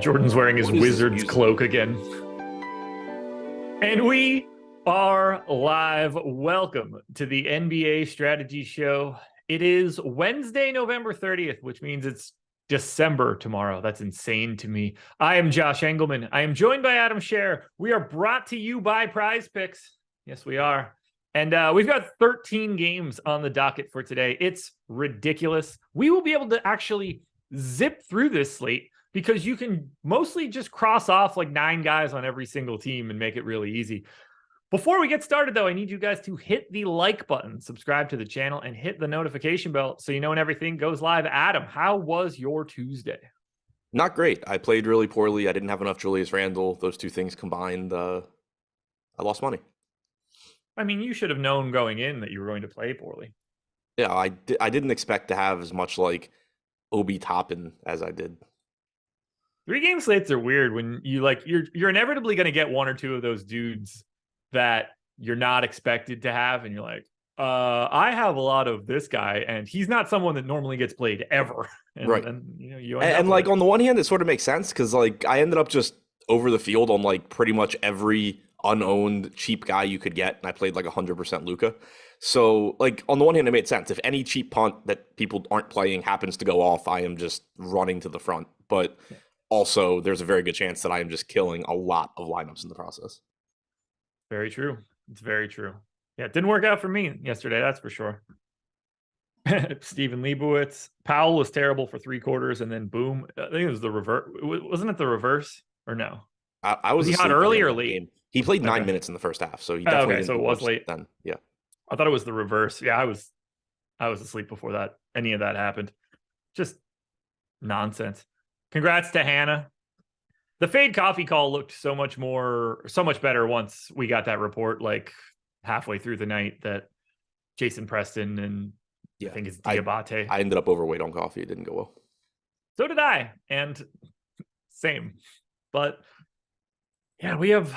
Jordan's wearing his wizard's cloak again. And we are live. Welcome to the NBA Strategy Show. It is Wednesday, November 30th, which means it's December tomorrow. That's insane to me. I am Josh Engleman. I am joined by Adam Scherer. We are brought to you by PrizePicks. Yes, we are. And we've got 13 games on the docket for today. It's ridiculous. We will be able to actually zip through this slate because you can mostly just cross off like 9 guys on every single team and make it really easy. Before we get started, though, I need you guys to hit the like button, subscribe to the channel, and hit the notification bell so you know when everything goes live. Adam, how was your Tuesday? Not great. I played really poorly. I didn't have enough Julius Randle. Those two things combined, I lost money. I mean, you should have known going in that you were going to play poorly. Yeah, I didn't expect to have as much like Obi Toppin as I did. 3-game slates are weird when you're inevitably going to get one or two of those dudes that you're not expected to have, and you're like, I have a lot of this guy, and he's not someone that normally gets played ever. And, right. And like on the one hand, it sort of makes sense because like I ended up just over the field on like pretty much every unowned cheap guy you could get, and I played like 100% Luka. So like on the one hand, it made sense. If any cheap punt that people aren't playing happens to go off, I am just running to the front. But also, there's a very good chance that I am just killing a lot of lineups in the process. Very true. It's very true. Yeah, it didn't work out for me yesterday, that's for sure. Steven Leibowitz. Powell was terrible for 3 quarters, and then boom. I think it was the reverse. Wasn't it the reverse? Or no? Was he hot early or late? Game. He played 9 minutes in the first half, so he definitely didn't. So it was late then. Yeah, I thought it was the reverse. Yeah, I was asleep before that any of that happened. Just nonsense. Congrats to Hannah. The fade coffee call looked so much better once we got that report like halfway through the night that Jason Preston and I think it's Diabate. I ended up overweight on coffee. It didn't go well. So did I. And same. But yeah, we have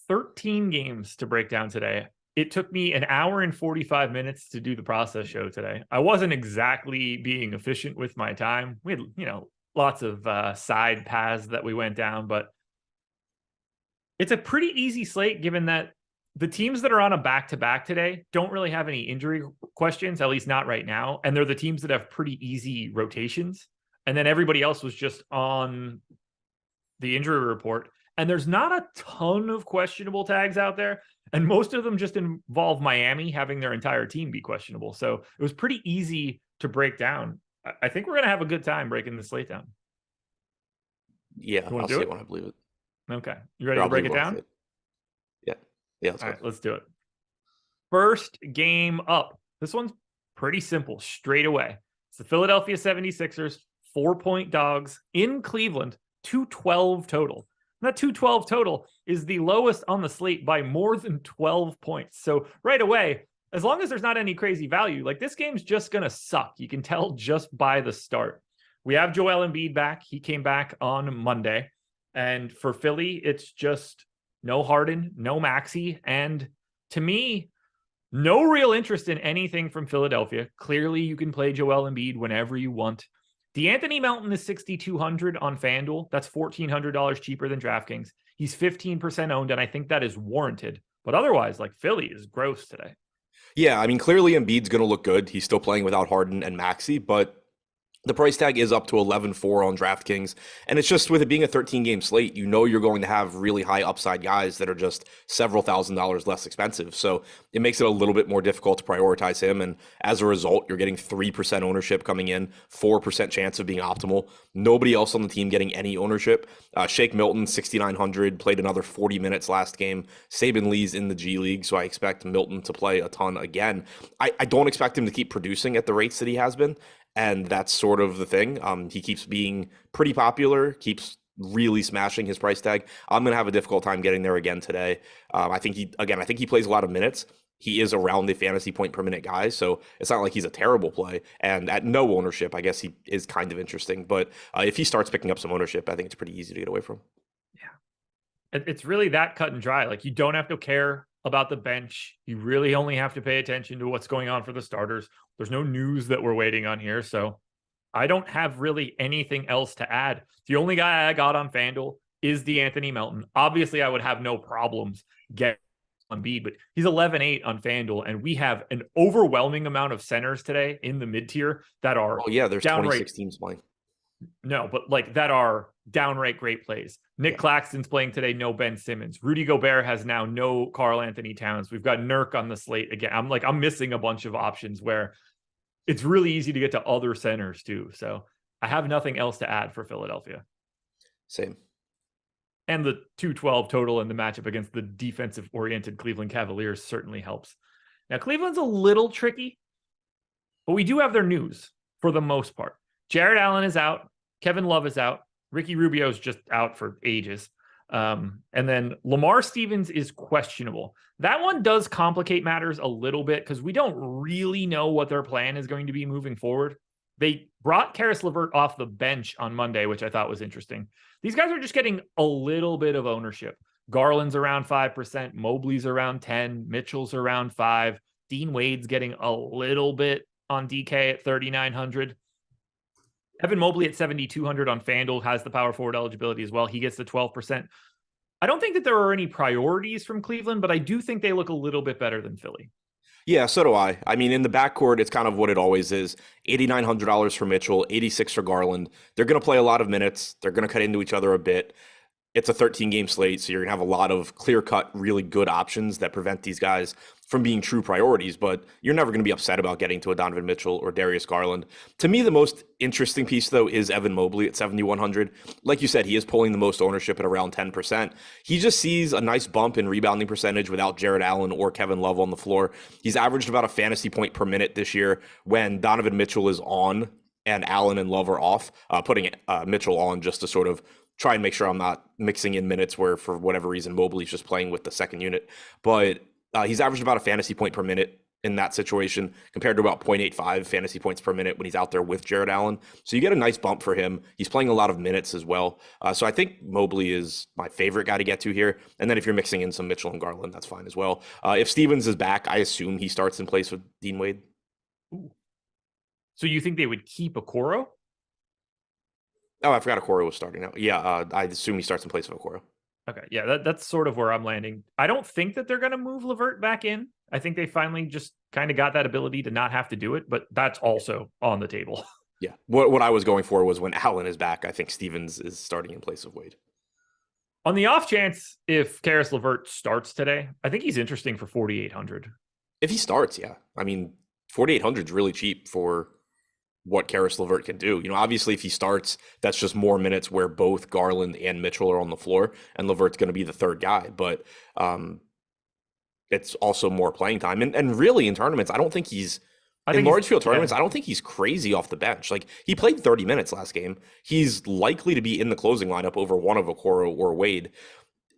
13 games to break down today. It took me an hour and 45 minutes to do the process show today. I wasn't exactly being efficient with my time. We had, lots of side paths that we went down, but it's a pretty easy slate given that the teams that are on a back-to-back today don't really have any injury questions, at least not right now. And they're the teams that have pretty easy rotations. And then everybody else was just on the injury report. And there's not a ton of questionable tags out there. And most of them just involve Miami having their entire team be questionable. So it was pretty easy to break down. I think we're going to have a good time breaking the slate down. Yeah, I'll see it when I believe it. Okay. You ready to break it down? Yeah. All right, let's do it. First game up. This one's pretty simple, straight away. It's the Philadelphia 76ers, 4-point dogs in Cleveland, 212 total. And that 212 total is the lowest on the slate by more than 12 points. So right away, as long as there's not any crazy value, like this game's just going to suck. You can tell just by the start. We have Joel Embiid back. He came back on Monday. And for Philly, it's just no Harden, no Maxey. And to me, no real interest in anything from Philadelphia. Clearly, you can play Joel Embiid whenever you want. DeAnthony Melton is $6,200 on FanDuel. That's $1,400 cheaper than DraftKings. He's 15% owned, and I think that is warranted. But otherwise, like Philly is gross today. Yeah, I mean, clearly Embiid's going to look good. He's still playing without Harden and Maxey, but the price tag is up to 11.4 on DraftKings, and it's just with it being a 13-game slate, you're going to have really high upside guys that are just several $1,000s less expensive. So it makes it a little bit more difficult to prioritize him, and as a result, you're getting 3% ownership coming in, 4% chance of being optimal. Nobody else on the team getting any ownership. Shake Milton, 6,900, played another 40 minutes last game. Saban Lee's in the G League, so I expect Milton to play a ton again. I don't expect him to keep producing at the rates that he has been. And that's sort of the thing. He keeps being pretty popular, keeps really smashing his price tag. I'm going to have a difficult time getting there again today. I think he plays a lot of minutes. He is around the fantasy point per minute guy, so it's not like he's a terrible play. And at no ownership, I guess he is kind of interesting. But if he starts picking up some ownership, I think it's pretty easy to get away from. Yeah. It's really that cut and dry. Like, you don't have to care about the bench. You really only have to pay attention to what's going on for the starters. There's no news that we're waiting on here. So I don't have really anything else to add. The only guy I got on FanDuel is DeAnthony Melton. Obviously, I would have no problems getting Embiid, but he's 11-8 on FanDuel, and we have an overwhelming amount of centers today in the mid-tier that are Oh yeah, there's downright 26 teams playing. no, but like that are downright great plays. Nick Claxton's playing today, no Ben Simmons. Rudy Gobert has now no Karl Anthony Towns. We've got Nurk on the slate again. I'm missing a bunch of options where it's really easy to get to other centers too. So I have nothing else to add for Philadelphia. Same. And the 212 total in the matchup against the defensive-oriented Cleveland Cavaliers certainly helps. Now, Cleveland's a little tricky, but we do have their news for the most part. Jared Allen is out. Kevin Love is out. Ricky Rubio's just out for ages. And then Lamar Stevens is questionable. That one does complicate matters a little bit because we don't really know what their plan is going to be moving forward. They brought Karis LeVert off the bench on Monday, which I thought was interesting. These guys are just getting a little bit of ownership. Garland's around 5%, Mobley's around 10, Mitchell's around 5, Dean Wade's getting a little bit on DK at 3,900. Evan Mobley at 7,200 on FanDuel has the power forward eligibility as well. He gets the 12%. I don't think that there are any priorities from Cleveland, but I do think they look a little bit better than Philly. Yeah, so do I. I mean, in the backcourt, it's kind of what it always is. $8,900 for Mitchell, 86 for Garland. They're going to play a lot of minutes. They're going to cut into each other a bit. It's a 13-game slate, so you're going to have a lot of clear-cut, really good options that prevent these guys from being true priorities, but you're never going to be upset about getting to a Donovan Mitchell or Darius Garland. To me, the most interesting piece, though, is Evan Mobley at 7,100. Like you said, he is pulling the most ownership at around 10%. He just sees a nice bump in rebounding percentage without Jared Allen or Kevin Love on the floor. He's averaged about a fantasy point per minute this year when Donovan Mitchell is on and Allen and Love are off, putting Mitchell on just to sort of try and make sure I'm not mixing in minutes where, for whatever reason, Mobley's just playing with the second unit. But he's averaged about a fantasy point per minute in that situation compared to about 0.85 fantasy points per minute when he's out there with Jared Allen. So you get a nice bump for him. He's playing a lot of minutes as well. So I think Mobley is my favorite guy to get to here. And then if you're mixing in some Mitchell and Garland, that's fine as well. If Stevens is back, I assume he starts in place with Dean Wade. Ooh. So you think they would keep Okoro? Oh, I forgot Okoro was starting now. Yeah, I assume he starts in place of Okoro. Okay, yeah, that's sort of where I'm landing. I don't think that they're going to move LeVert back in. I think they finally just kind of got that ability to not have to do it, but that's also on the table. Yeah, what I was going for was when Allen is back, I think Stevens is starting in place of Wade. On the off chance, if Karis LeVert starts today, I think he's interesting for 4,800. If he starts, yeah. I mean, 4,800 is really cheap for what Karis LeVert can do. You know, obviously if he starts, that's just more minutes where both Garland and Mitchell are on the floor and LeVert's going to be the third guy, but it's also more playing time. And really in tournaments, I don't think he's in large field tournaments, I don't think he's crazy off the bench. Like he played 30 minutes last game. He's likely to be in the closing lineup over one of Okoro or Wade.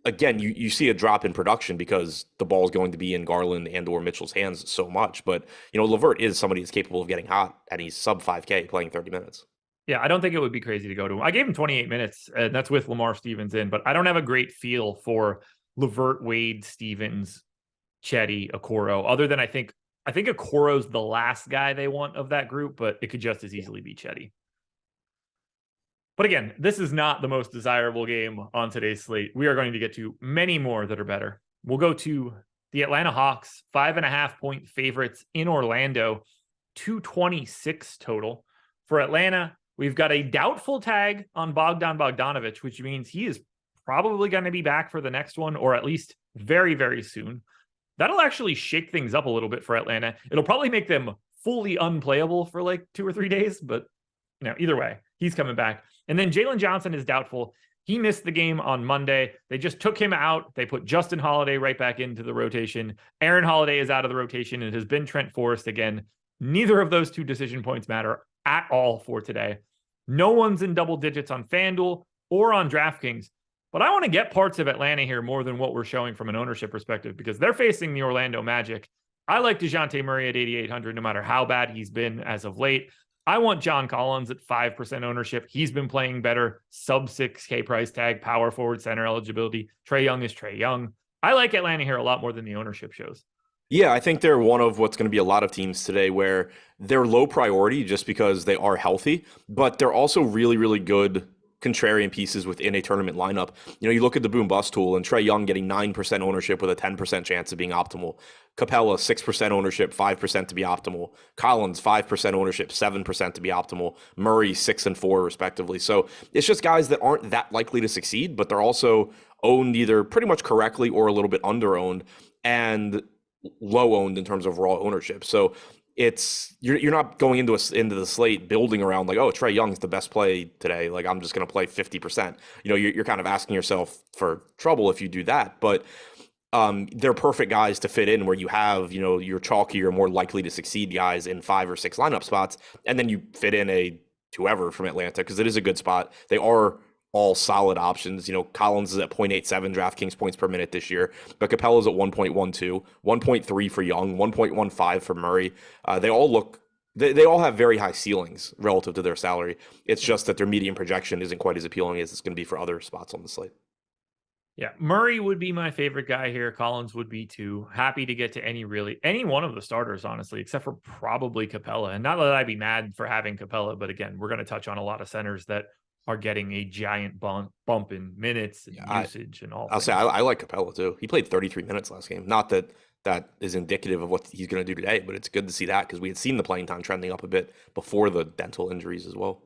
Again, you see a drop in production because the ball is going to be in Garland and or Mitchell's hands so much. But, you know, LeVert is somebody that's capable of getting hot, and he's sub 5K playing 30 minutes. Yeah, I don't think it would be crazy to go to him. I gave him 28 minutes, and that's with Lamar Stevens in, but I don't have a great feel for LeVert, Wade, Stevens, Chetty, Okoro, other than I think Okoro's the last guy they want of that group, but it could just as easily be Chetty. But again, this is not the most desirable game on today's slate. We are going to get to many more that are better. We'll go to the Atlanta Hawks, 5.5-point favorites in Orlando, 226 total. For Atlanta, we've got a doubtful tag on Bogdan Bogdanović, which means he is probably going to be back for the next one, or at least very, very soon. That'll actually shake things up a little bit for Atlanta. It'll probably make them fully unplayable for like 2 or 3 days, but you know, either way, he's coming back. And then Jalen Johnson is doubtful. He missed the game on Monday. They just took him out. They put Justin Holiday right back into the rotation. Aaron Holiday is out of the rotation. It has been Trent Forrest again. Neither of those 2 decision points matter at all for today. No one's in double digits on FanDuel or on DraftKings. But I want to get parts of Atlanta here more than what we're showing from an ownership perspective because they're facing the Orlando Magic. I like DeJounte Murray at 8,800 no matter how bad he's been as of late. I want John Collins at 5% ownership. He's been playing better. Sub 6K price tag, power forward, center eligibility. Trae Young is Trae Young. I like Atlanta here a lot more than the ownership shows. Yeah, I think they're one of what's going to be a lot of teams today where they're low priority just because they are healthy, but they're also really, really good contrarian pieces within a tournament lineup. You look at the boom bust tool and Trae Young getting 9% ownership with a 10% chance of being optimal. Capella, 6% ownership, 5% to be optimal. Collins, 5% ownership, 7% to be optimal. Murray, 6 and 4, respectively. So it's just guys that aren't that likely to succeed, but they're also owned either pretty much correctly or a little bit under owned. And low owned in terms of raw ownership. So you're not going into the slate building around like, oh, Trae Young's the best play today. Like I'm just going to play 50%. You're kind of asking yourself for trouble if you do that. But they're perfect guys to fit in where you have your chalky or more likely to succeed guys in 5 or 6 lineup spots, and then you fit in a whoever from Atlanta because it is a good spot. They are all solid options. Collins is at 0.87 DraftKings points per minute this year, but Capella's at 1.12, 1.3 for Young, 1.15 for Murray. They all have very high ceilings relative to their salary. It's just that their median projection isn't quite as appealing as it's going to be for other spots on the slate. Yeah, Murray would be my favorite guy here. Collins would be too. Happy to get to any one of the starters, honestly, except for probably Capella. And not that I'd be mad for having Capella, but again, we're going to touch on a lot of centers that are getting a giant bump in minutes and usage and all. I'll say I like Capella too. He played 33 minutes last game. Not that that is indicative of what he's going to do today, but it's good to see that because we had seen the playing time trending up a bit before the dental injuries as well.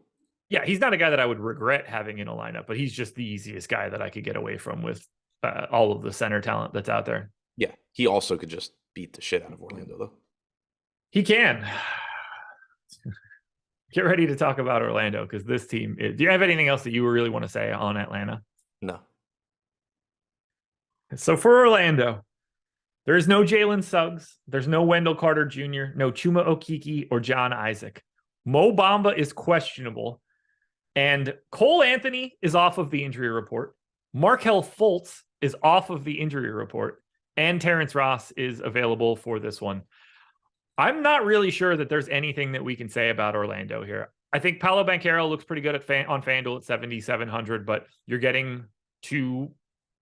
Yeah, he's not a guy that I would regret having in a lineup, but he's just the easiest guy that I could get away from with all of the center talent that's out there. Yeah, he also could just beat the shit out of Orlando, though. He can. Get ready to talk about Orlando because this team. Do you have anything else that you really want to say on Atlanta? No. So for Orlando, there is no Jalen Suggs. There's no Wendell Carter Jr., no Chuma Okeke or John Isaac. Mo Bamba is questionable. And Cole Anthony is off of the injury report. Markelle Fultz is off of the injury report. And Terrence Ross is available for this one. I'm not really sure that there's anything that we can say about Orlando here. I think Paolo Banchero looks pretty good on FanDuel at 7,700, but you're getting 2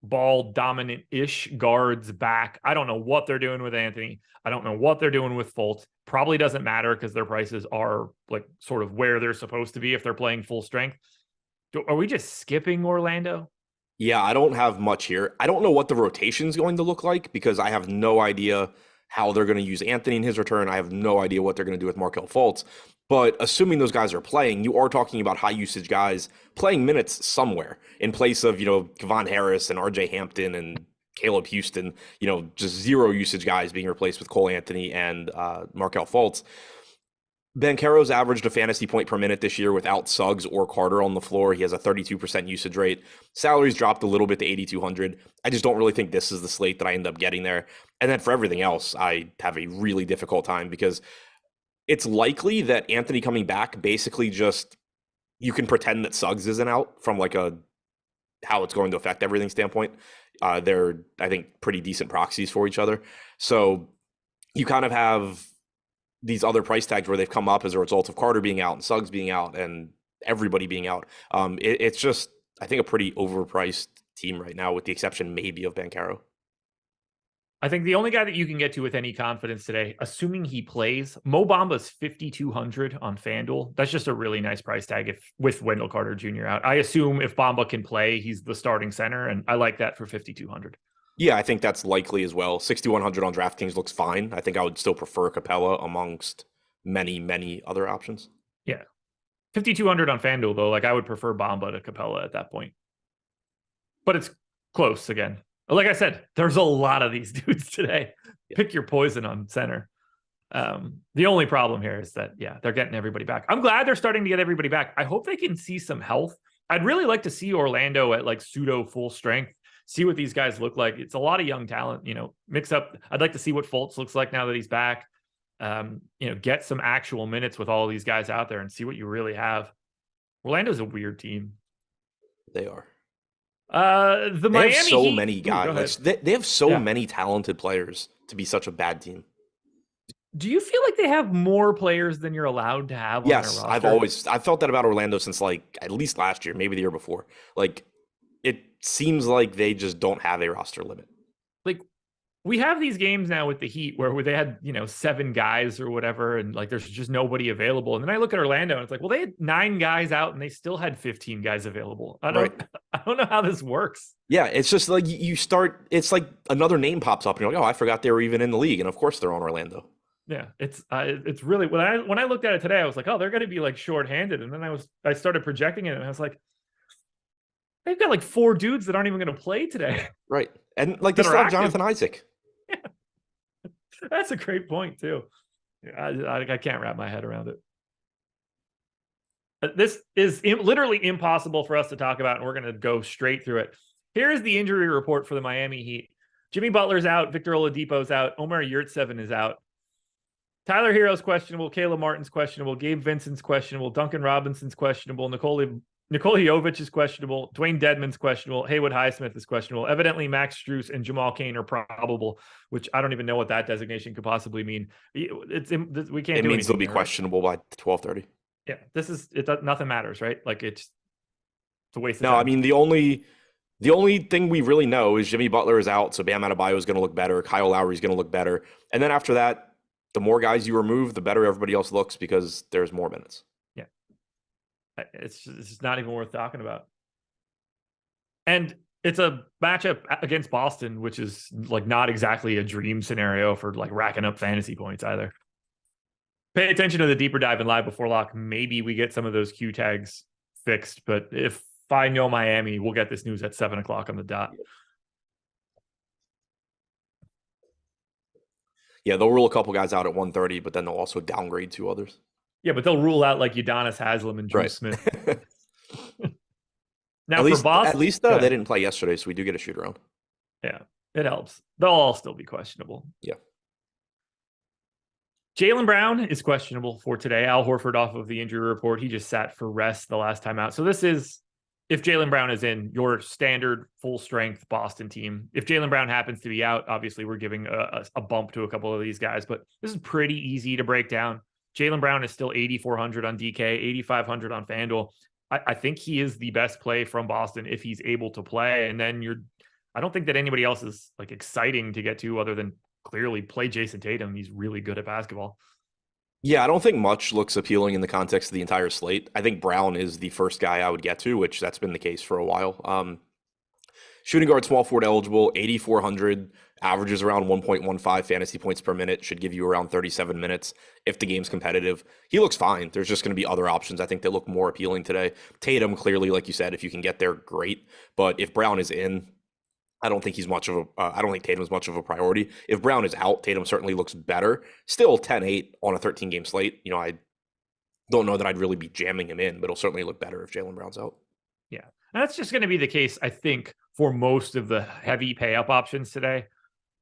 ball dominant-ish guards back. I don't know what they're doing with Anthony. I don't know what they're doing with Fultz. Probably doesn't matter because their prices are like sort of where they're supposed to be if they're playing full strength. Are we just skipping Orlando? Yeah, I don't have much here. I don't know what the rotation is going to look like because I have no idea how they're going to use Anthony in his return. I have no idea what they're going to do with Markelle Fultz. But assuming those guys are playing, you are talking about high usage guys playing minutes somewhere in place of, Kevon Harris and RJ Hampton and Caleb Houston, just zero usage guys being replaced with Cole Anthony and Markelle Fultz. Banchero's averaged a fantasy point per minute this year without Suggs or Carter on the floor. He has a 32% usage rate. Salaries dropped a little bit to 8,200. I just don't really think this is the slate that I end up getting there. And then for everything else, I have a really difficult time because it's likely that Anthony coming back basically just you can pretend that Suggs isn't out from like how it's going to affect everything standpoint. They're, I think, pretty decent proxies for each other. So you kind of have these other price tags where they've come up as a result of Carter being out and Suggs being out and everybody being out. It's just, I think, a pretty overpriced team right now, with the exception maybe of Banchero. I think the only guy that you can get to with any confidence today, assuming he plays, Mo Bamba's 5,200 on FanDuel. That's just a really nice price tag with Wendell Carter Jr. out. I assume if Bamba can play, he's the starting center, and I like that for 5,200. Yeah, I think that's likely as well. 6,100 on DraftKings looks fine. I think I would still prefer Capella amongst many, many other options. Yeah. 5,200 on FanDuel, though, I would prefer Bamba to Capella at that point. But it's close again. Like I said, there's a lot of these dudes today. Yeah. Pick your poison on center. The only problem here is that, they're getting everybody back. I'm glad they're starting to get everybody back. I hope they can see some health. I'd really like to see Orlando at pseudo full strength, see what these guys look like. It's a lot of young talent, mix up. I'd like to see what Fultz looks like now that he's back. Get some actual minutes with all these guys out there and see what you really have. Orlando's a weird team. They are. The Miami have so Heat. many guys. They have so many talented players to be such a bad team. Do you feel like they have more players than you're allowed to have on their roster? I've felt that about Orlando since at least last year, maybe the year before. It seems like they just don't have a roster limit. we have these games now with the Heat where they had, 7 guys or whatever, and like there's just nobody available. And then I look at Orlando and it's like, well, they had 9 guys out and they still had 15 guys available. I don't know how this works. Yeah, it's just like you start, it's like another name pops up and you're like, oh, I forgot they were even in the league. And of course they're on Orlando. Yeah, it's really, when I looked at it today, I was like, oh, they're going to be like shorthanded. And then I started projecting it and I was like, they've got like 4 dudes that aren't even going to play today. Right. And like they still have Jonathan Isaac. Yeah. That's a great point too. I can't wrap my head around it. This is literally impossible for us to talk about, and we're going to go straight through it. Here's the injury report for the Miami Heat. Jimmy Butler's out. Victor Oladipo's out. Omer Yurtseven is out. Tyler Hero's questionable. Caleb Martin's questionable. Gabe Vincent's questionable. Duncan Robinson's questionable. Nikola Jovic is questionable. Dwayne Dedman's questionable. Haywood Highsmith is questionable. Evidently, Max Strus and Jamal Cain are probable, which I don't even know what that designation could possibly mean. We can't. It means they'll be questionable by 12:30. Yeah, nothing matters, right? Like it's a waste of time. No, I mean the only thing we really know is Jimmy Butler is out, so Bam Adebayo is going to look better. Kyle Lowry is going to look better, and then after that, the more guys you remove, the better everybody else looks because there's more minutes. Yeah, it's just not even worth talking about. And it's a matchup against Boston, which is like not exactly a dream scenario for like racking up fantasy points either. Pay attention to the deeper dive and live before lock. Maybe we get some of those Q tags fixed, but if I know Miami, we'll get this news at 7:00 on the dot. Yeah, they'll rule a couple guys out at 1:30, but then they'll also downgrade 2 others. Yeah, but they'll rule out like Udonis Haslem and Drew Smith. Now, for Boston, at least they didn't play yesterday, so we do get a shoot around. Yeah, it helps. They'll all still be questionable. Yeah. Jaylen Brown is questionable for today. Al Horford off of the injury report. He just sat for rest the last time out. So this is, if Jaylen Brown is in, your standard full-strength Boston team. If Jaylen Brown happens to be out, obviously we're giving a bump to a couple of these guys, but this is pretty easy to break down. Jaylen Brown is still 8,400 on DK, 8,500 on FanDuel. I think he is the best play from Boston if he's able to play. And then I don't think that anybody else is like exciting to get to other than clearly play Jason Tatum. He's really good at basketball. Yeah, I don't think much looks appealing in the context of the entire slate. I think Brown is the first guy I would get to, which that's been the case for a while. Shooting guard, small forward eligible, 8,400, averages around 1.15 fantasy points per minute, should give you around 37 minutes if the game's competitive. He looks fine. There's just going to be other options I think that look more appealing today. Tatum, clearly, like you said, if you can get there, great. But if Brown is in, I don't think I don't think Tatum's much of a priority. If Brown is out, Tatum certainly looks better. Still 10-8 on a 13-game slate. I don't know that I'd really be jamming him in, but it'll certainly look better if Jaylen Brown's out. Yeah. And that's just going to be the case, I think, for most of the heavy pay up options today.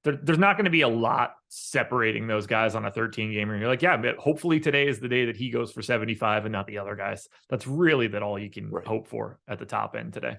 There's not going to be a lot separating those guys on a 13-gamer. You're like, yeah, but hopefully today is the day that he goes for 75 and not the other guys. That's really all you can hope for at the top end today.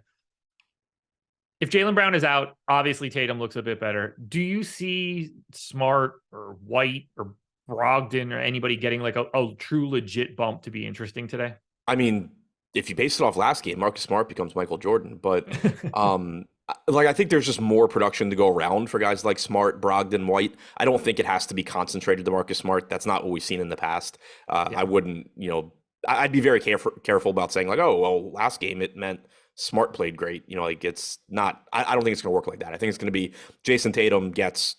If Jaylen Brown is out, obviously Tatum looks a bit better. Do you see Smart or White or Brogdon or anybody getting like a true legit bump to be interesting today? I mean, if you base it off last game, Marcus Smart becomes Michael Jordan. But I think there's just more production to go around for guys like Smart, Brogdon, White. I don't think it has to be concentrated to Marcus Smart. That's not what we've seen in the past. I wouldn't, I'd be very careful about saying like, oh, well, last game it meant Smart played great. It's not, I don't think it's going to work like that. I think it's going to be Jason Tatum gets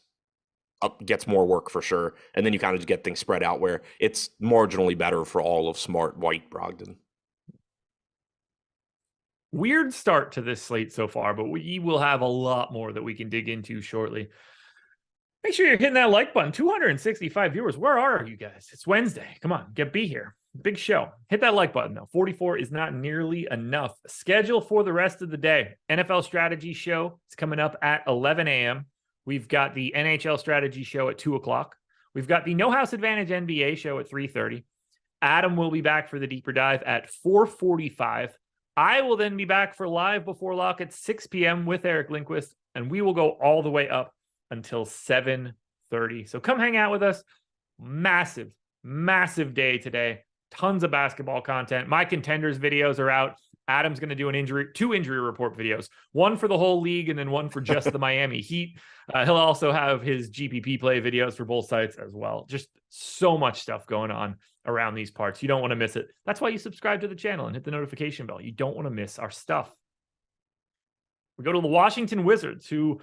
more work for sure. And then you kind of just get things spread out where it's marginally better for all of Smart, White, Brogdon. Weird start to this slate so far, but we will have a lot more that we can dig into shortly. Make sure you're hitting that like button. 265 viewers. Where are you guys? It's Wednesday. Come on, be here. Big show. Hit that like button though. 44 is not nearly enough. Schedule for the rest of the day. NFL strategy show is coming up at 11 a.m. We've got the NHL strategy show at 2 o'clock. We've got the No House Advantage NBA show at 3:30. Adam will be back for the deeper dive at 4:45. I will then be back for live before lock at 6 p.m. with Eric Lindquist, and we will go all the way up until 7:30. So come hang out with us. Massive day today. Tons of basketball content. My contenders videos are out. Adam's going to do two injury report videos, one for the whole league and then one for just the Miami Heat. He'll also have his GPP play videos for both sites as well. Just so much stuff going on around these parts. You don't want to miss it. That's why you subscribe to the channel and hit the notification bell. You don't want to miss our stuff. We go to the Washington Wizards, who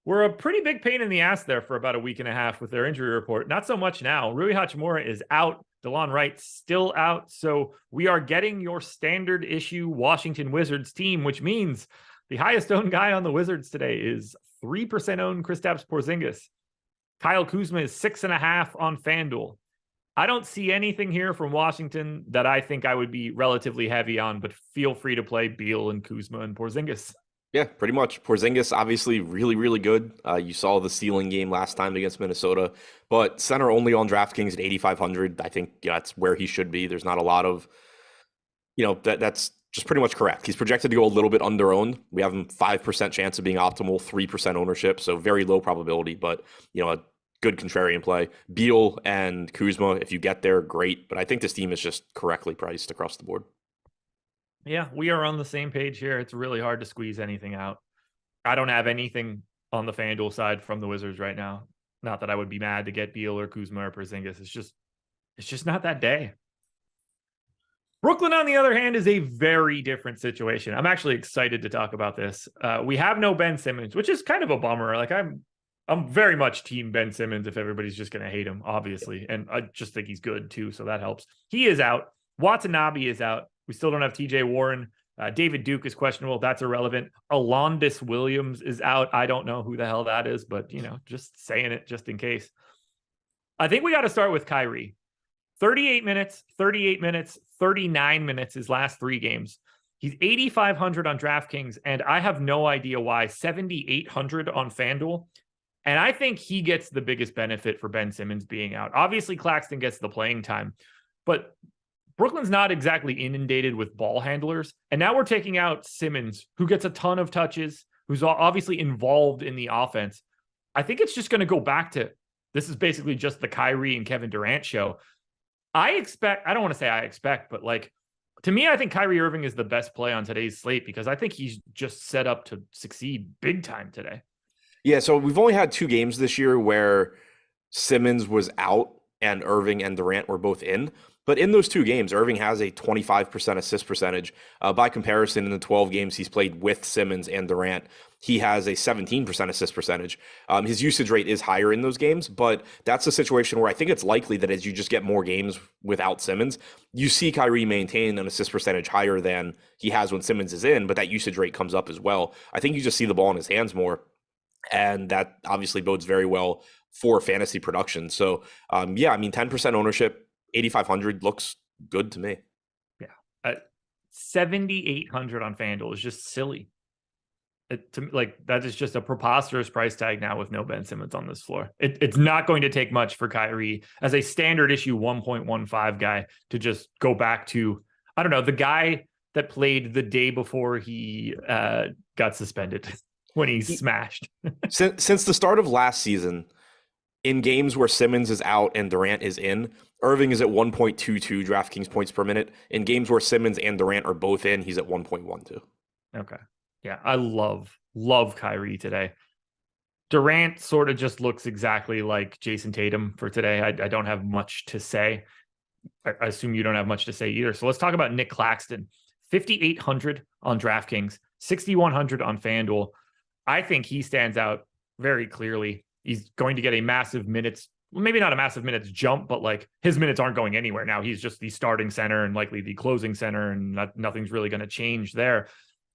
were a pretty big pain in the ass there for about a week and a half with their injury report. Not so much now. Rui Hachimura is out. DeLon Wright still out. So we are getting your standard issue Washington Wizards team, which means the highest owned guy on the Wizards today is 3% owned Kristaps Porzingis. Kyle Kuzma is 6.5 on FanDuel. I don't see anything here from Washington that I think I would be relatively heavy on, but feel free to play Beal and Kuzma and Porzingis. Yeah, pretty much. Porzingis, obviously really, really good. You saw the ceiling game last time against Minnesota, but center only on DraftKings at 8,500. I think that's where he should be. There's not a lot of, that's just pretty much correct. He's projected to go a little bit under owned. We have him 5% chance of being optimal, 3% ownership, so very low probability, but a good contrarian play. Beal and Kuzma, if you get there, great. But I think this team is just correctly priced across the board. Yeah, we are on the same page here. It's really hard to squeeze anything out. I don't have anything on the FanDuel side from the Wizards right now. Not that I would be mad to get Beal or Kuzma or Porzingis. It's just not that day. Brooklyn, on the other hand, is a very different situation. I'm actually excited to talk about this. We have no Ben Simmons, which is kind of a bummer. Like I'm very much team Ben Simmons if everybody's just going to hate him, obviously. And I just think he's good too, so that helps. He is out. Watanabe is out. We still don't have TJ Warren. David Duke is questionable. That's irrelevant. Alondis Williams is out. I don't know who the hell that is, but, just saying it just in case. I think we got to start with Kyrie. 38 minutes, 38 minutes, 39 minutes his last 3 games. He's 8,500 on DraftKings, and I have no idea why. 7,800 on FanDuel. And I think he gets the biggest benefit for Ben Simmons being out. Obviously, Claxton gets the playing time, but Brooklyn's not exactly inundated with ball handlers. And now we're taking out Simmons, who gets a ton of touches, who's obviously involved in the offense. I think it's just going to go back to, this is basically just the Kyrie and Kevin Durant show. I don't want to say I expect, but to me, I think Kyrie Irving is the best play on today's slate because I think he's just set up to succeed big time today. Yeah, so we've only had 2 games this year where Simmons was out and Irving and Durant were both in. But in those 2 games, Irving has a 25% assist percentage. By comparison, in the 12 games he's played with Simmons and Durant, he has a 17% assist percentage. His usage rate is higher in those games, but that's a situation where I think it's likely that as you just get more games without Simmons, you see Kyrie maintain an assist percentage higher than he has when Simmons is in, but that usage rate comes up as well. I think you just see the ball in his hands more, and that obviously bodes very well for fantasy production. So, 10% ownership, 8,500 looks good to me. Yeah. 7,800 on FanDuel is just silly. That is just a preposterous price tag now with no Ben Simmons on this floor. It's not going to take much for Kyrie as a standard issue 1.15 guy to just go back to, I don't know, the guy that played the day before he got suspended when he smashed. Since the start of last season, in games where Simmons is out and Durant is in, Irving is at 1.22 DraftKings points per minute. In games where Simmons and Durant are both in, he's at 1.12. Okay. Yeah, I love Kyrie today. Durant sort of just looks exactly like Jason Tatum for today. I don't have much to say. I assume you don't have much to say either. So let's talk about Nick Claxton. 5,800 on DraftKings, 6,100 on FanDuel. I think he stands out very clearly. He's going to get a massive minutes, maybe not a massive minutes jump, but his minutes aren't going anywhere now. He's just the starting center and likely the closing center, and nothing's really going to change there.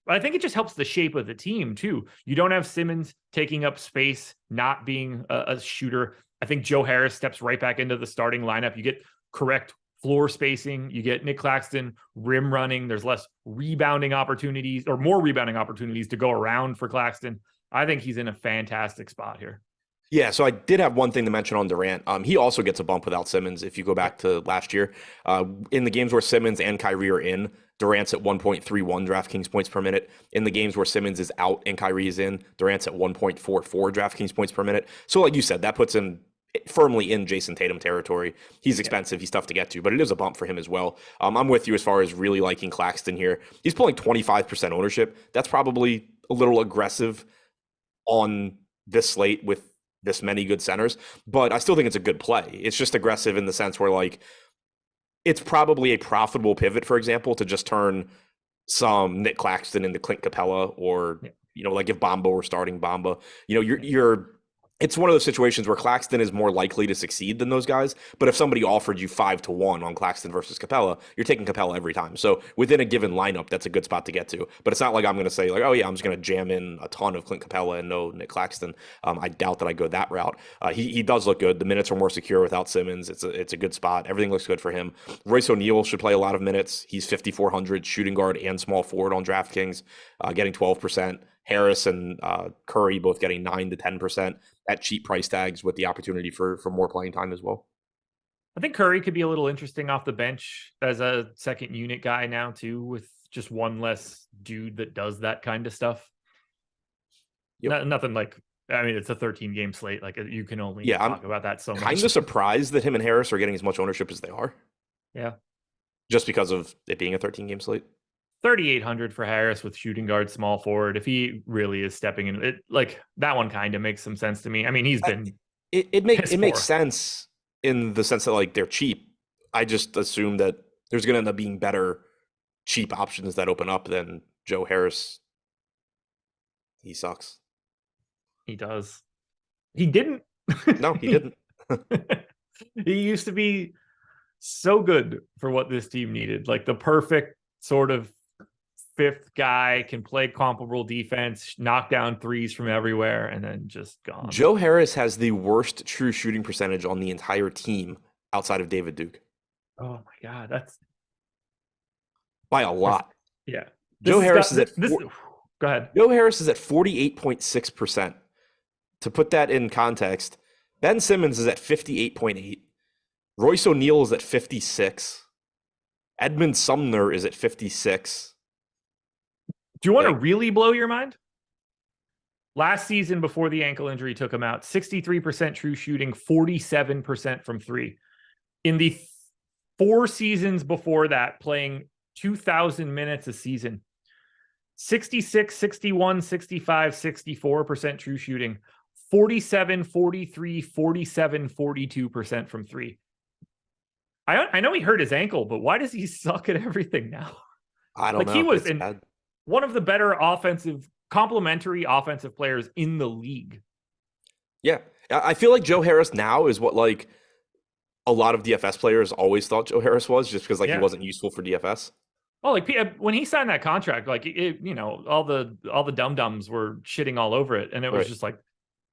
But I think it just helps the shape of the team too. You don't have Simmons taking up space, not being a shooter. I think Joe Harris steps right back into the starting lineup. You get correct floor spacing. You get Nick Claxton rim running. There's less rebounding opportunities, or more rebounding opportunities to go around for Claxton. I think he's in a fantastic spot here. Yeah, so I did have one thing to mention on Durant. He also gets a bump without Simmons if you go back to last year. In the games where Simmons and Kyrie are in, Durant's at 1.31 DraftKings points per minute. In the games where Simmons is out and Kyrie is in, Durant's at 1.44 DraftKings points per minute. So like you said, that puts him firmly in Jason Tatum territory. He's expensive. He's tough to get to, but it is a bump for him as well. I'm with you as far as really liking Claxton here. He's pulling 25% ownership. That's probably a little aggressive on this slate with this many good centers, but I still think it's a good play. It's just aggressive in the sense where like it's probably a profitable pivot, for example, to just turn some Nick Claxton into Clint Capella, or like if Bamba were starting Bamba, you're it's one of those situations where Claxton is more likely to succeed than those guys. But if somebody offered you 5-1 on Claxton versus Capella, you're taking Capella every time. So within a given lineup, that's a good spot to get to. But it's not like I'm going to say like, oh yeah, I'm just going to jam in a ton of Clint Capella and no Nick Claxton. I doubt that I go that route. He does look good. The minutes are more secure without Simmons. It's a good spot. Everything looks good for him. Royce O'Neal should play a lot of minutes. He's 5,400 shooting guard and small forward on DraftKings, getting 12%. Harris and Curry both getting 9 to 10% at cheap price tags with the opportunity for more playing time as well. I think Curry could be a little interesting off the bench as a second unit guy now too, with just one less dude that does that kind of stuff. Yep. Nothing like, I mean, it's a 13 game slate. Like you can only talk about that so much. Kind of surprised that him and Harris are getting as much ownership as they are. Yeah. Just because of it being a 13 game slate. 3,800 for Harris with shooting guard, small forward. If he really is stepping in, it like that one kind of makes some sense to me. I mean, he's been it makes sense in the sense that like they're cheap. I just assume that there's going to end up being better cheap options that open up than Joe Harris. He sucks. He does. He didn't. No, he didn't. He used to be so good for what this team needed, like the perfect sort of fifth guy, can play comparable defense, knock down threes from everywhere, and then just gone. Joe Harris has the worst true shooting percentage on the entire team outside of David Duke. Oh my God, that's by a lot. Yeah. Joe Harris is at go ahead. Joe Harris is at 48.6%. To put that in context, Ben Simmons is at 58.8. Royce O'Neal is at 56. Edmund Sumner is at 56. Do you want to really blow your mind? Last season, before the ankle injury took him out, 63% true shooting, 47% from three. In the 4 seasons before that, playing 2,000 minutes a season, 66, 61, 65, 64% true shooting, 47, 43, 47, 42% from three. I know he hurt his ankle, but why does he suck at everything now? I don't know. He was one of the better complementary offensive players in the league. Yeah. I feel like Joe Harris now is what like a lot of DFS players always thought Joe Harris was, just because he wasn't useful for DFS. Well, like when he signed that contract, like all the dum-dums were shitting all over it. And it was just like,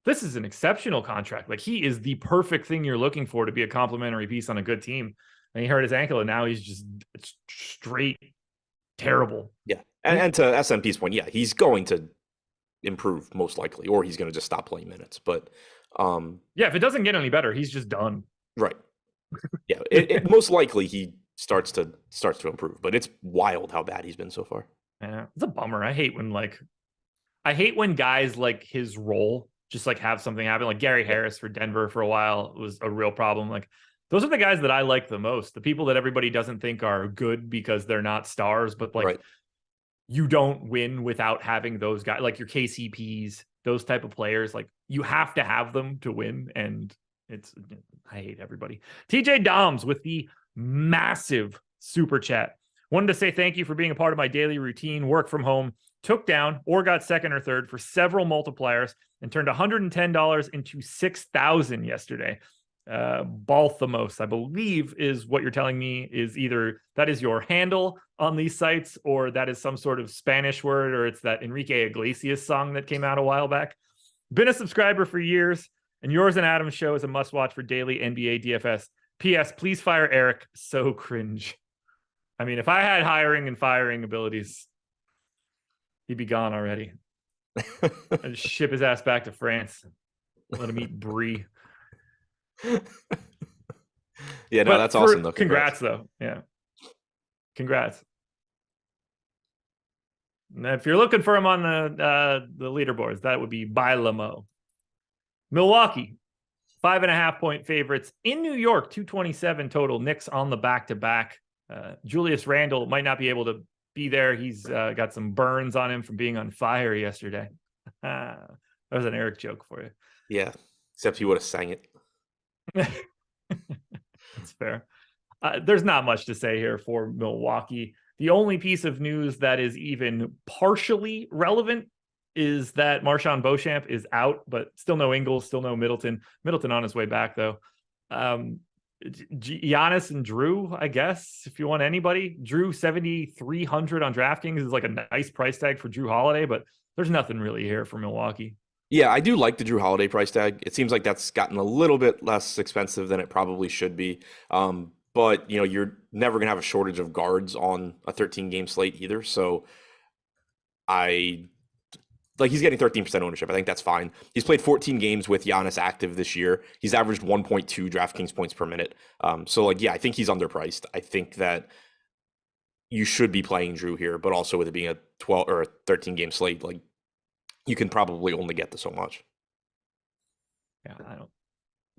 this is an exceptional contract. Like he is the perfect thing you're looking for to be a complimentary piece on a good team. And he hurt his ankle and now he's just straight terrible. Yeah. And to SMP's point, yeah, he's going to improve most likely, or he's going to just stop playing minutes. But if it doesn't get any better, he's just done. Right. Yeah. it most likely he starts to improve, but it's wild how bad he's been so far. Yeah. It's a bummer. I hate when guys like his role just like have something happen. Like Gary Harris for Denver for a while was a real problem. Like those are the guys that I like the most. The people that everybody doesn't think are good because they're not stars, but like you don't win without having those guys, like your KCPs, those type of players. Like you have to have them to win. And I hate everybody. TJ Doms with the massive super chat. Wanted to say thank you for being a part of my daily routine. Work from home, took down or got second or third for several multipliers and turned $110 into $6,000 yesterday. Balthamos, I believe, is what you're telling me is either that is your handle on these sites or that is some sort of Spanish word, or it's that Enrique Iglesias song that came out a while back. Been a subscriber for years, and yours and Adam's show is a must watch for daily NBA DFS. P.S. Please fire Eric. So cringe. I mean, if I had hiring and firing abilities, he'd be gone already. I'd ship his ass back to France. Let him eat brie. Yeah, no, that's awesome though. Congrats though. Yeah. Congrats. And if you're looking for him on the leaderboards, that would be by Lamo. Milwaukee. 5.5-point favorites in New York, 227 total. Knicks on the back-to-back. Julius Randle might not be able to be there. He's got some burns on him from being on fire yesterday. That was an Eric joke for you. Yeah, except he would have sang it. That's fair. There's not much to say here for Milwaukee. The only piece of news that is even partially relevant is that Marshawn Beauchamp is out, but still no Ingles, still no Middleton. Middleton on his way back, though. Giannis and Drew, I guess, if you want anybody. Drew 7,300 on DraftKings is like a nice price tag for Drew Holiday, but there's nothing really here for Milwaukee. Yeah, I do like the Drew Holiday price tag. It seems like that's gotten a little bit less expensive than it probably should be. But, you're never going to have a shortage of guards on a 13-game slate either. So he's getting 13% ownership. I think that's fine. He's played 14 games with Giannis active this year. He's averaged 1.2 DraftKings points per minute. I think he's underpriced. I think that you should be playing Drew here, but also with it being a 12 or a 13-game slate, you can probably only get to so much. Yeah, I don't.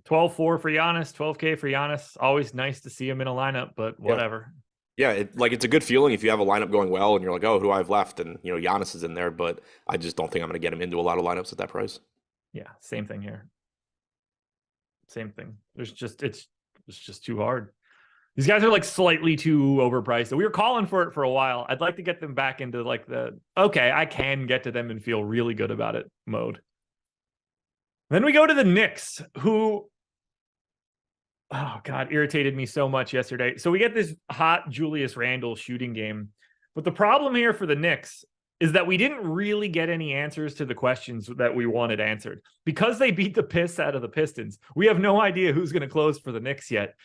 12-4 for Giannis, 12K for Giannis. Always nice to see him in a lineup, but whatever. Yeah, it's a good feeling if you have a lineup going well and you're like, oh, who do I have left? And, Giannis is in there, but I just don't think I'm going to get him into a lot of lineups at that price. Yeah, same thing here. Same thing. It's just too hard. These guys are slightly too overpriced. So we were calling for it for a while. I'd like to get them back into I can get to them and feel really good about it mode. Then we go to the Knicks, who, oh God, irritated me so much yesterday. So we get this hot Julius Randle shooting game. But the problem here for the Knicks is that we didn't really get any answers to the questions that we wanted answered. Because they beat the piss out of the Pistons, we have no idea who's going to close for the Knicks yet.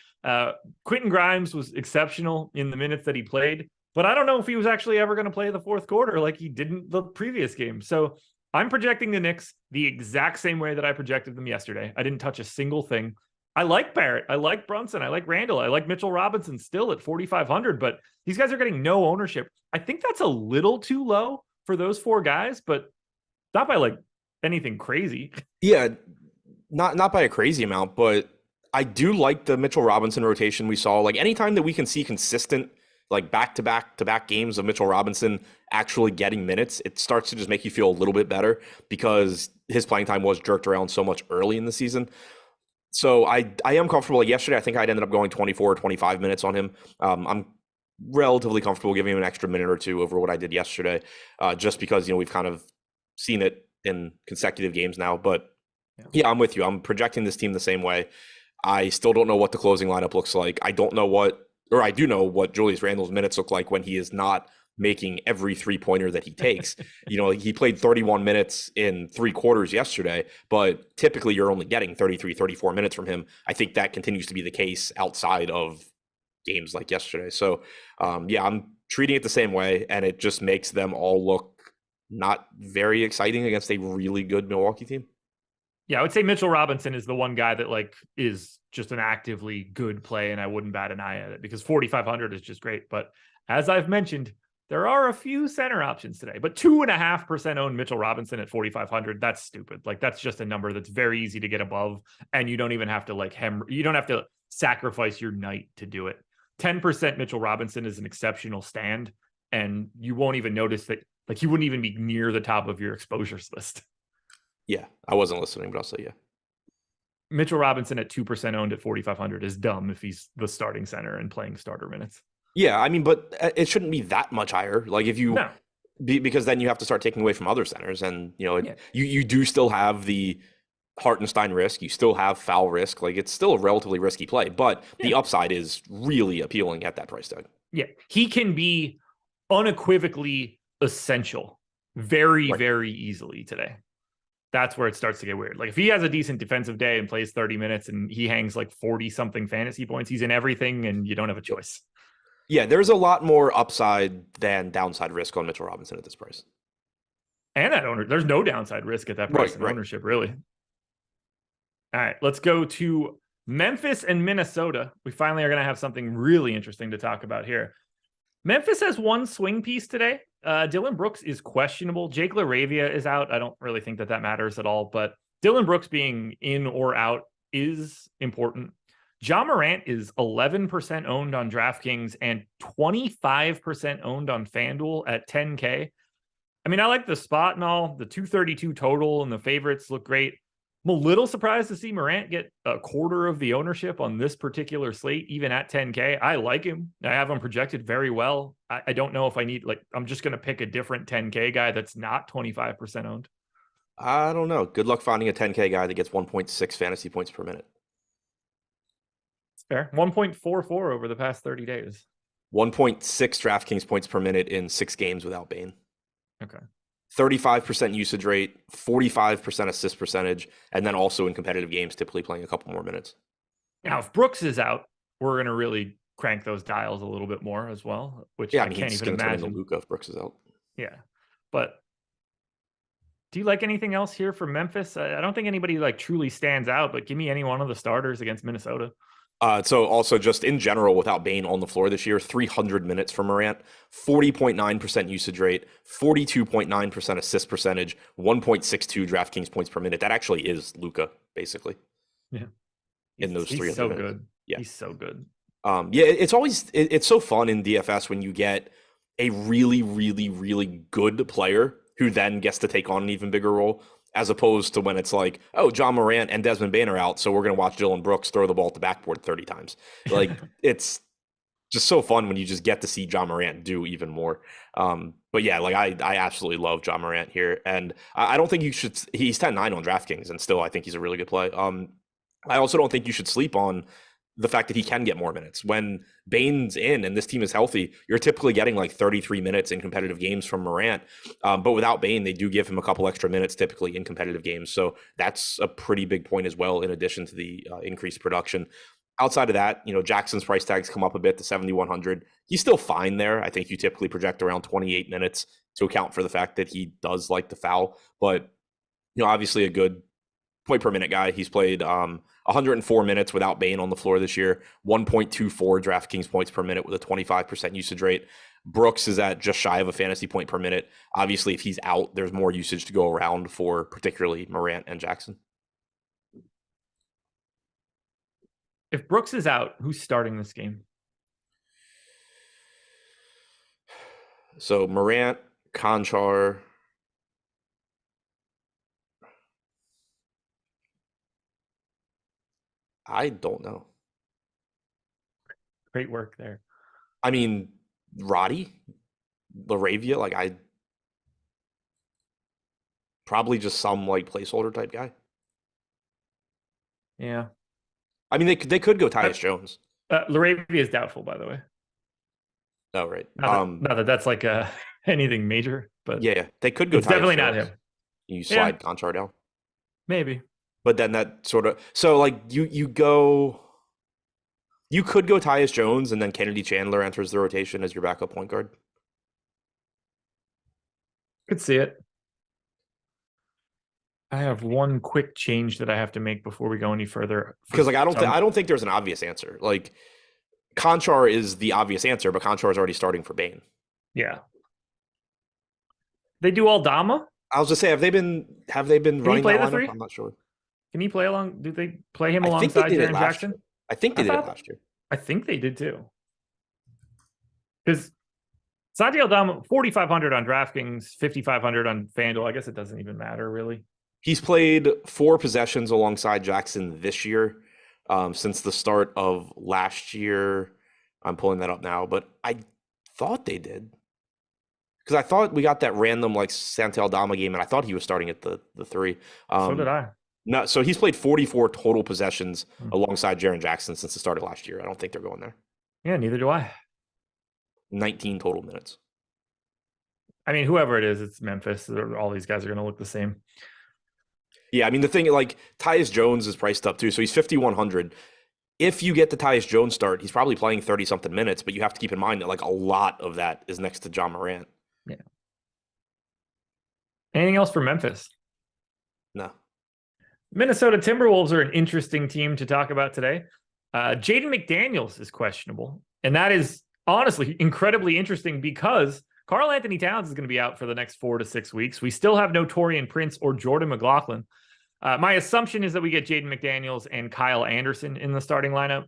Quentin Grimes was exceptional in the minutes that he played, but I don't know if he was actually ever going to play the fourth quarter like he didn't the previous game. So I'm projecting the Knicks the exact same way that I projected them yesterday. I didn't touch a single thing. I like Barrett. I like Brunson. I like Randall. I like Mitchell Robinson still at 4,500, but these guys are getting no ownership. I think that's a little too low for those four guys, but not by anything crazy. Yeah, not by a crazy amount, but I do like the Mitchell Robinson rotation we saw. Anytime that we can see consistent back-to-back games of Mitchell Robinson actually getting minutes, it starts to just make you feel a little bit better because his playing time was jerked around so much early in the season. So I am comfortable. Yesterday, I think I'd ended up going 24 or 25 minutes on him. I'm relatively comfortable giving him an extra minute or two over what I did yesterday, just because, we've kind of seen it in consecutive games now. But yeah, I'm with you. I'm projecting this team the same way. I still don't know what the closing lineup looks like. I do know what Julius Randle's minutes look like when he is not making every three-pointer that he takes. He played 31 minutes in 3 quarters yesterday, but typically you're only getting 33, 34 minutes from him. I think that continues to be the case outside of games like yesterday. So, I'm treating it the same way, and it just makes them all look not very exciting against a really good Milwaukee team. Yeah, I would say Mitchell Robinson is the one guy that is just an actively good play, and I wouldn't bat an eye at it because 4,500 is just great. But as I've mentioned, there are a few center options today, but 2.5% own Mitchell Robinson at 4,500. That's stupid. That's just a number that's very easy to get above, and you don't even have to you don't have to sacrifice your night to do it. 10% Mitchell Robinson is an exceptional stand, and you won't even notice that. He wouldn't even be near the top of your exposures list. Yeah, I wasn't listening, but I'll say yeah. Mitchell Robinson at 2% owned at 4,500 is dumb if he's the starting center and playing starter minutes. Yeah, but it shouldn't be that much higher. If you, because then you have to start taking away from other centers, and you do still have the Hartenstein risk, you still have foul risk. It's still a relatively risky play, but the upside is really appealing at that price tag. Yeah, he can be unequivocally essential very, very easily today. That's where it starts to get weird. If he has a decent defensive day and plays 30 minutes and he hangs 40 something fantasy points, he's in everything and you don't have a choice. Yeah, there's a lot more upside than downside risk on Mitchell Robinson at this price. And that owner, there's no downside risk at that price of ownership, really. All right, let's go to Memphis and Minnesota. We finally are going to have something really interesting to talk about here. Memphis has one swing piece today. Dylan Brooks is questionable. Jake LaRavia is out. I don't really think that matters at all, but Dylan Brooks being in or out is important. Ja Morant is 11% owned on DraftKings and 25% owned on FanDuel at 10K. I mean, I like the spot and all. The 232 total and the favorites look great. I'm a little surprised to see Morant get a quarter of the ownership on this particular slate, even at 10K. I like him. I have him projected very well. I don't know if I need, I'm just going to pick a different 10K guy that's not 25% owned. I don't know. Good luck finding a 10K guy that gets 1.6 fantasy points per minute. It's fair. 1.44 over the past 30 days. 1.6 DraftKings points per minute in 6 games without Bane. Okay. 35% usage rate, 45% assist percentage, and then also in competitive games, typically playing a couple more minutes. Now, if Brooks is out, we're going to really crank those dials a little bit more as well, which I can't even imagine. Turn into Luka if Brooks is out. Yeah. But do you like anything else here from Memphis? I don't think anybody truly stands out, but give me any one of the starters against Minnesota. So also just in general, without Bane on the floor this year, 300 minutes for Morant, 40.9% usage rate, 42.9% assist percentage, 1.62 DraftKings points per minute. That actually is Luka, basically. Yeah. In those 300 He's so minutes. good. Yeah. He's so good. Yeah, it's so fun in DFS when you get a really, really, really good player who then gets to take on an even bigger role, as opposed to when it's like, oh, Ja Morant and Desmond Bane are out, so we're going to watch Dylan Brooks throw the ball at the backboard 30 times. It's just so fun when you just get to see Ja Morant do even more. But yeah, I absolutely love Ja Morant here. And I don't think you should, he's 10-9 on DraftKings, and still I think he's a really good play. I also don't think you should sleep on the fact that he can get more minutes. When Bane's in and this team is healthy, you're typically getting 33 minutes in competitive games from Morant. But without Bane, they do give him a couple extra minutes typically in competitive games. So that's a pretty big point as well, in addition to the increased production. Outside of that, Jackson's price tags come up a bit to 7,100. He's still fine there. I think you typically project around 28 minutes to account for the fact that he does like to foul. But, obviously a good point per minute guy. He's played 104 minutes without Bane on the floor this year, 1.24 DraftKings points per minute with a 25% usage rate. Brooks is at just shy of a fantasy point per minute. Obviously, if he's out, there's more usage to go around for particularly Morant and Jackson. If Brooks is out, who's starting this game? So Morant, Conchar. I don't know. Great work there. I mean, Roddy, Laravia, probably just some placeholder type guy. Yeah. I mean, they could go Tyus Jones. Laravia is doubtful, by the way. Oh, right. Not that that's anything major, but yeah, they could go. It's definitely Jones. Not him. You slide Conchar down. Maybe. But then that sort of you could go Tyus Jones and then Kennedy Chandler enters the rotation as your backup point guard. Could see it. I have one quick change that I have to make before we go any further. Because I don't think there's an obvious answer. Conchar is the obvious answer, but Conchar is already starting for Bane. Yeah. They do Aldama? I was just say, have they been running that lineup? I'm not sure. Can he play along? Did they play him alongside Jaren Jackson? I think they did it last year. I think they did too. Because Santi Aldama, 4,500 on DraftKings, 5,500 on FanDuel. I guess it doesn't even matter, really. He's played 4 possessions alongside Jackson this year, since the start of last year. I'm pulling that up now, but I thought they did. Because I thought we got that random Santi Aldama game, and I thought he was starting at the 3. So did I. No, so he's played 44 total possessions alongside Jaren Jackson since the start of last year. I don't think they're going there. Yeah, neither do I. 19 total minutes. I mean, whoever it is, it's Memphis. All these guys are going to look the same. Yeah, I mean, the thing, Tyus Jones is priced up too, so he's 5,100. If you get the Tyus Jones start, he's probably playing 30-something minutes, but you have to keep in mind that a lot of that is next to Ja Morant. Yeah. Anything else for Memphis? No. Minnesota Timberwolves are an interesting team to talk about today. Jaden McDaniels is questionable, and that is honestly incredibly interesting because Karl Anthony Towns is going to be out for the next 4 to 6 weeks. We still have no Taurean Prince or Jordan McLaughlin. My assumption is that we get Jaden McDaniels and Kyle Anderson in the starting lineup.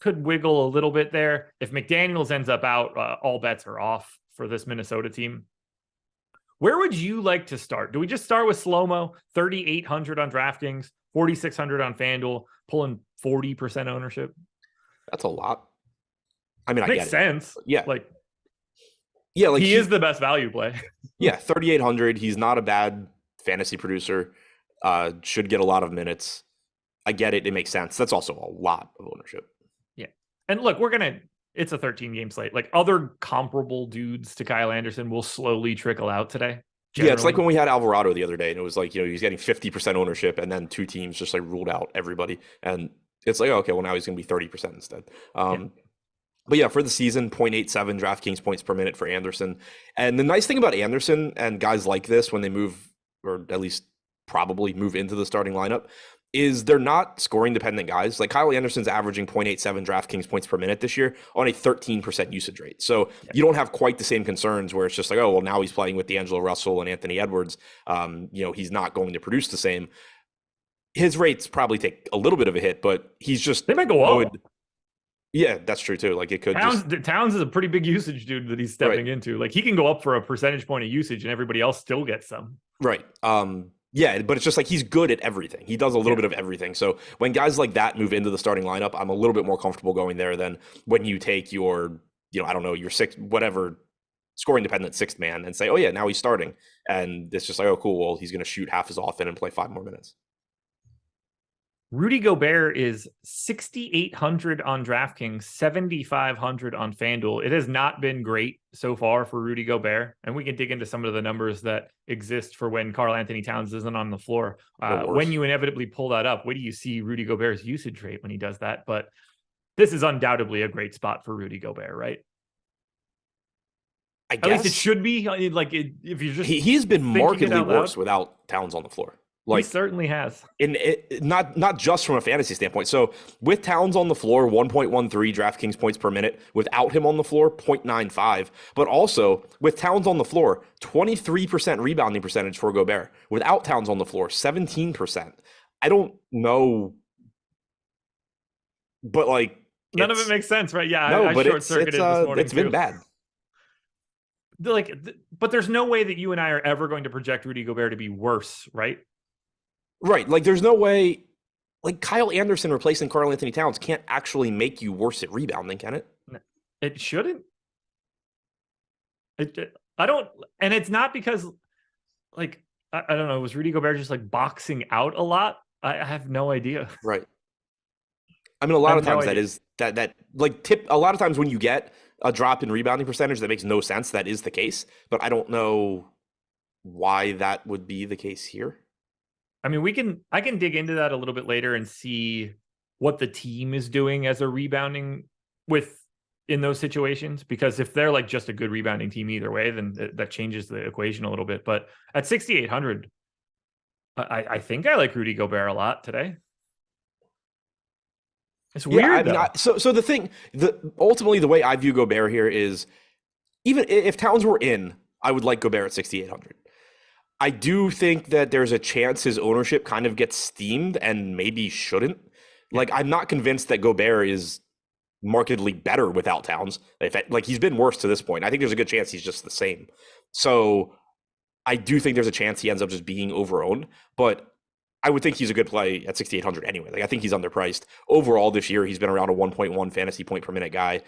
Could wiggle a little bit there. If McDaniels ends up out, all bets are off for this Minnesota team. Where would you like to start? Do we just start with slow-mo, 3,800 on DraftKings, 4,600 on FanDuel, pulling 40% ownership? That's a lot. I mean, I Makes get sense. it. Yeah. Like he is the best value play. Yeah, 3,800. He's not a bad fantasy producer. Should get a lot of minutes. I get it. It makes sense. That's also a lot of ownership. Yeah. And look, it's a 13-game slate. Like other comparable dudes to Kyle Anderson will slowly trickle out today. Generally. Yeah, it's like when we had Alvarado the other day, and it was like, he's getting 50% ownership, and then two teams just like ruled out everybody. And it's like, okay, well, now he's going to be 30% instead. But yeah, for the season, 0.87 DraftKings points per minute for Anderson. And the nice thing about Anderson and guys like this when they move, or at least probably move into the starting lineup, is they're not scoring dependent guys. Like Kyle Anderson's averaging 0.87 DraftKings points per minute this year on a 13% usage rate. So you don't have quite the same concerns where it's just like, oh, well, now he's playing with D'Angelo Russell and Anthony Edwards. He's not going to produce the same. His rates probably take a little bit of a hit, but he's just... They might go up. Yeah, that's true too. Like it could Towns is a pretty big usage dude that he's stepping into. Like he can go up for a percentage point of usage and everybody else still gets some. Right. Yeah, but it's just like he's good at everything. He does a little bit of everything. So when guys like that move into the starting lineup, I'm a little bit more comfortable going there than when you take your, I don't know, your scoring dependent sixth man and say, oh yeah, now he's starting. And it's just like, oh cool, well, he's going to shoot half as often and play 5 more minutes. Rudy Gobert is 6,800 on DraftKings, 7,500 on FanDuel. It has not been great so far for Rudy Gobert, and we can dig into some of the numbers that exist for when Karl Anthony Towns isn't on the floor. When you inevitably pull that up, where do you see Rudy Gobert's usage rate when he does that? But this is undoubtedly a great spot for Rudy Gobert, right? I guess. At least it should be. Like if you're just he's been markedly worse without Towns on the floor. Like, he certainly has. Not just from a fantasy standpoint. So with Towns on the floor, 1.13 DraftKings points per minute. Without him on the floor, 0.95. But also with Towns on the floor, 23% rebounding percentage for Gobert. Without Towns on the floor, 17%. I don't know, but like none of it makes sense, right? Yeah, no, I short-circuited this morning. It's been bad. But there's no way that you and I are ever going to project Rudy Gobert to be worse, right? Right. Like there's no way, like Kyle Anderson replacing Karl Anthony Towns can't actually make you worse at rebounding, can it? It shouldn't. I don't, and it's not because like, I don't know, was Rudy Gobert just like boxing out a lot? I have no idea. Right. I mean, a lot of times a lot of times when you get a drop in rebounding percentage, that makes no sense. That is the case, but I don't know why that would be the case here. I mean, I can dig into that a little bit later and see what the team is doing as a rebounding in those situations, because if they're like just a good rebounding team either way, then that changes the equation a little bit. But at 6,800, I think I like Rudy Gobert a lot today. It's weird. So the thing, ultimately the way I view Gobert here is, even if Towns were in, I would like Gobert at 6,800. I do think that there's a chance his ownership kind of gets steamed and maybe shouldn't. Like, I'm not convinced that Gobert is markedly better without Towns. Like, he's been worse to this point. I think there's a good chance he's just the same. So I do think there's a chance he ends up just being overowned, but I would think he's a good play at 6,800 anyway. Like, I think he's underpriced. Overall this year, he's been around a 1.1 fantasy point per minute guy.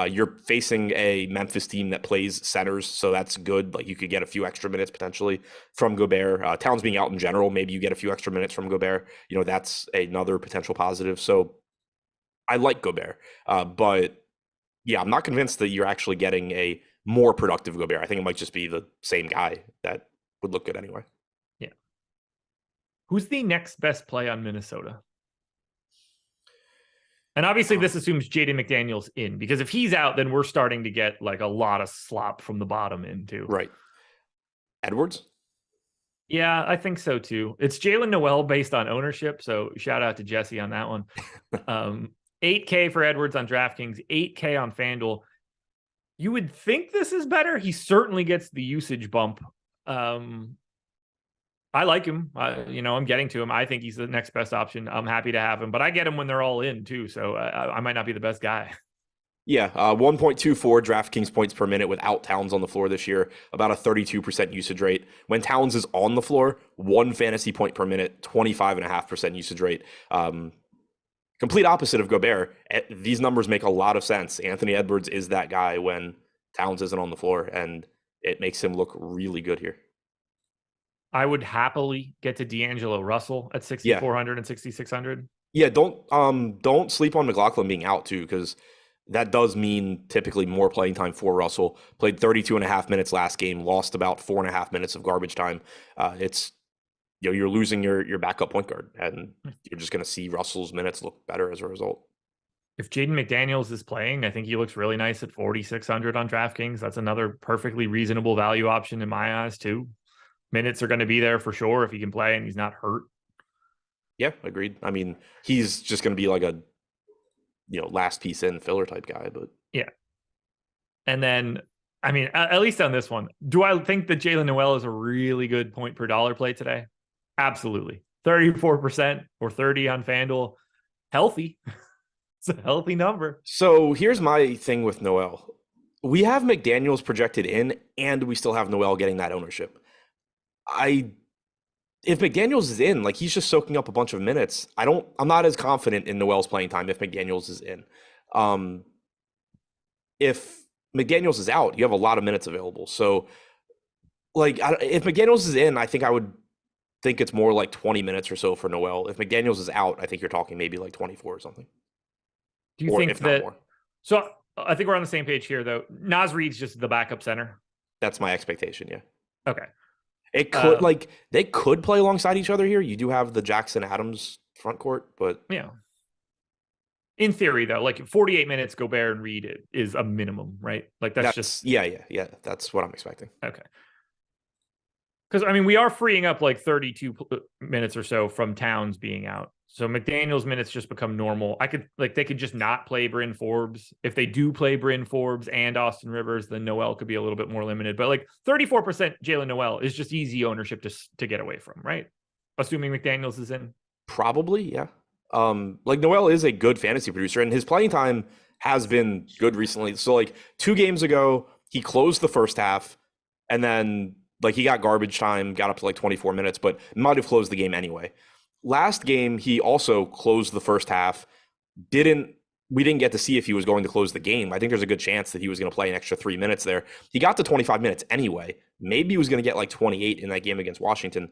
You're facing a Memphis team that plays centers, so that's good. Like, you could get a few extra minutes potentially from Gobert. Towns being out in general, maybe you get a few extra minutes from Gobert. That's another potential positive. So I like Gobert, but yeah, I'm not convinced that you're actually getting a more productive Gobert. I think it might just be the same guy that would look good anyway. Yeah. Who's the next best play on Minnesota? And obviously this assumes Jaden McDaniels in, because if he's out, then we're starting to get like a lot of slop from the bottom in too. Right. Edwards? Yeah, I think so too. It's Jalen Noel based on ownership. So shout out to Jesse on that one. 8K for Edwards on DraftKings, 8K on FanDuel. You would think this is better. He certainly gets the usage bump. I like him. I'm getting to him. I think he's the next best option. I'm happy to have him, but I get him when they're all in too. So I might not be the best guy. Yeah, 1.24 DraftKings points per minute without Towns on the floor this year, about a 32% usage rate. When Towns is on the floor, 1 fantasy point per minute, 25.5% usage rate. Complete opposite of Gobert. These numbers make a lot of sense. Anthony Edwards is that guy when Towns isn't on the floor, and it makes him look really good here. I would happily get to D'Angelo Russell at 6,400 and 6,600. Yeah, don't sleep on McLaughlin being out too, because that does mean typically more playing time for Russell. Played 32 and a half minutes last game, lost about 4.5 minutes of garbage time. You're losing your backup point guard, and you're just going to see Russell's minutes look better as a result. If Jaden McDaniels is playing, I think he looks really nice at 4,600 on DraftKings. That's another perfectly reasonable value option in my eyes too. Minutes are going to be there for sure if he can play and he's not hurt. Yeah, agreed. I mean, he's just going to be like a last piece in filler type guy, but yeah. And then, I mean, at least on this one, do I think that Jalen Noel is a really good point per dollar play today? Absolutely. 34% or 30 on FanDuel. Healthy. It's a healthy number. So here's my thing with Noel. We have McDaniels projected in, and we still have Noel getting that ownership. If McDaniels is in, like, he's just soaking up a bunch of minutes. I'm not as confident in Noel's playing time if McDaniels is in. If McDaniels is out, you have a lot of minutes available. So, like, if McDaniels is in, I think I would think it's more like 20 minutes or so for Noel. If McDaniels is out, I think you're talking maybe like 24 or something. Do you think that? So I think we're on the same page here, though. Naz Reid's just the backup center. That's my expectation. Yeah. Okay. It could they could play alongside each other here. You do have the Jackson Adams front court, but yeah. In theory, though, like 48 minutes, Gobert and Reid is a minimum, right? Like that's just yeah. That's what I'm expecting. Okay. Because I mean, we are freeing up like 32 minutes or so from Towns being out. So McDaniel's minutes just become normal. They could just not play Bryn Forbes. If they do play Bryn Forbes and Austin Rivers, then Noel could be a little bit more limited. But like 34% Jalen Noel is just easy ownership to get away from, right? Assuming McDaniel's is in. Probably, yeah. Like Noel is a good fantasy producer, and his playing time has been good recently. So like 2 games ago, he closed the first half, and then like he got garbage time, got up to like 24 minutes, but might have closed the game anyway. Last game, he also closed the first half. We didn't get to see if he was going to close the game. I think there's a good chance that he was going to play an extra 3 minutes there. He got to 25 minutes anyway. Maybe he was going to get like 28 in that game against Washington.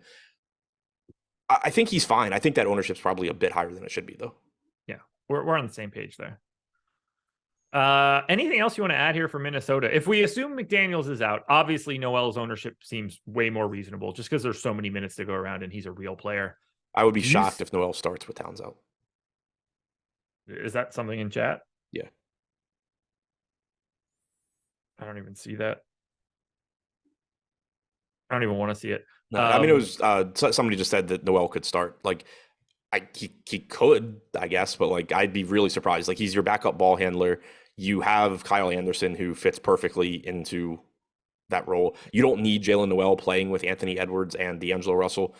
I think he's fine. I think that ownership's probably a bit higher than it should be, though. Yeah, we're on the same page there. Anything else you want to add here for Minnesota? If we assume McDaniels is out, obviously Noel's ownership seems way more reasonable just because there's so many minutes to go around and he's a real player. I would be shocked if Noel starts with Towns out. Is that something in chat? Yeah. I don't even see that. I don't even want to see it. No, I mean, it was somebody just said that Noel could start. Like, he could, I guess, but like I'd be really surprised. Like, he's your backup ball handler. You have Kyle Anderson, who fits perfectly into that role. You don't need Jalen Noel playing with Anthony Edwards and D'Angelo Russell.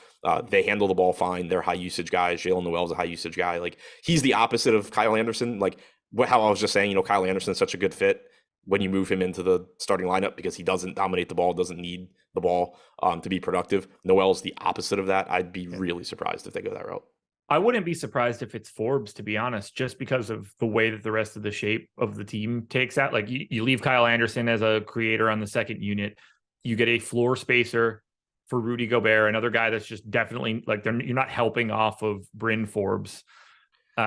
They handle the ball fine. They're high usage guys. Jalen Noel's a high usage guy. Like, he's the opposite of Kyle Anderson. Like how I was just saying, Kyle Anderson's such a good fit when you move him into the starting lineup because he doesn't dominate the ball, doesn't need the ball to be productive. Noel's the opposite of that. I'd be really surprised if they go that route. I wouldn't be surprised if it's Forbes, to be honest, just because of the way that the rest of the shape of the team takes out. Like you leave Kyle Anderson as a creator on the second unit. You get a floor spacer for Rudy Gobert, another guy that's just definitely like you're not helping off of Bryn Forbes. He's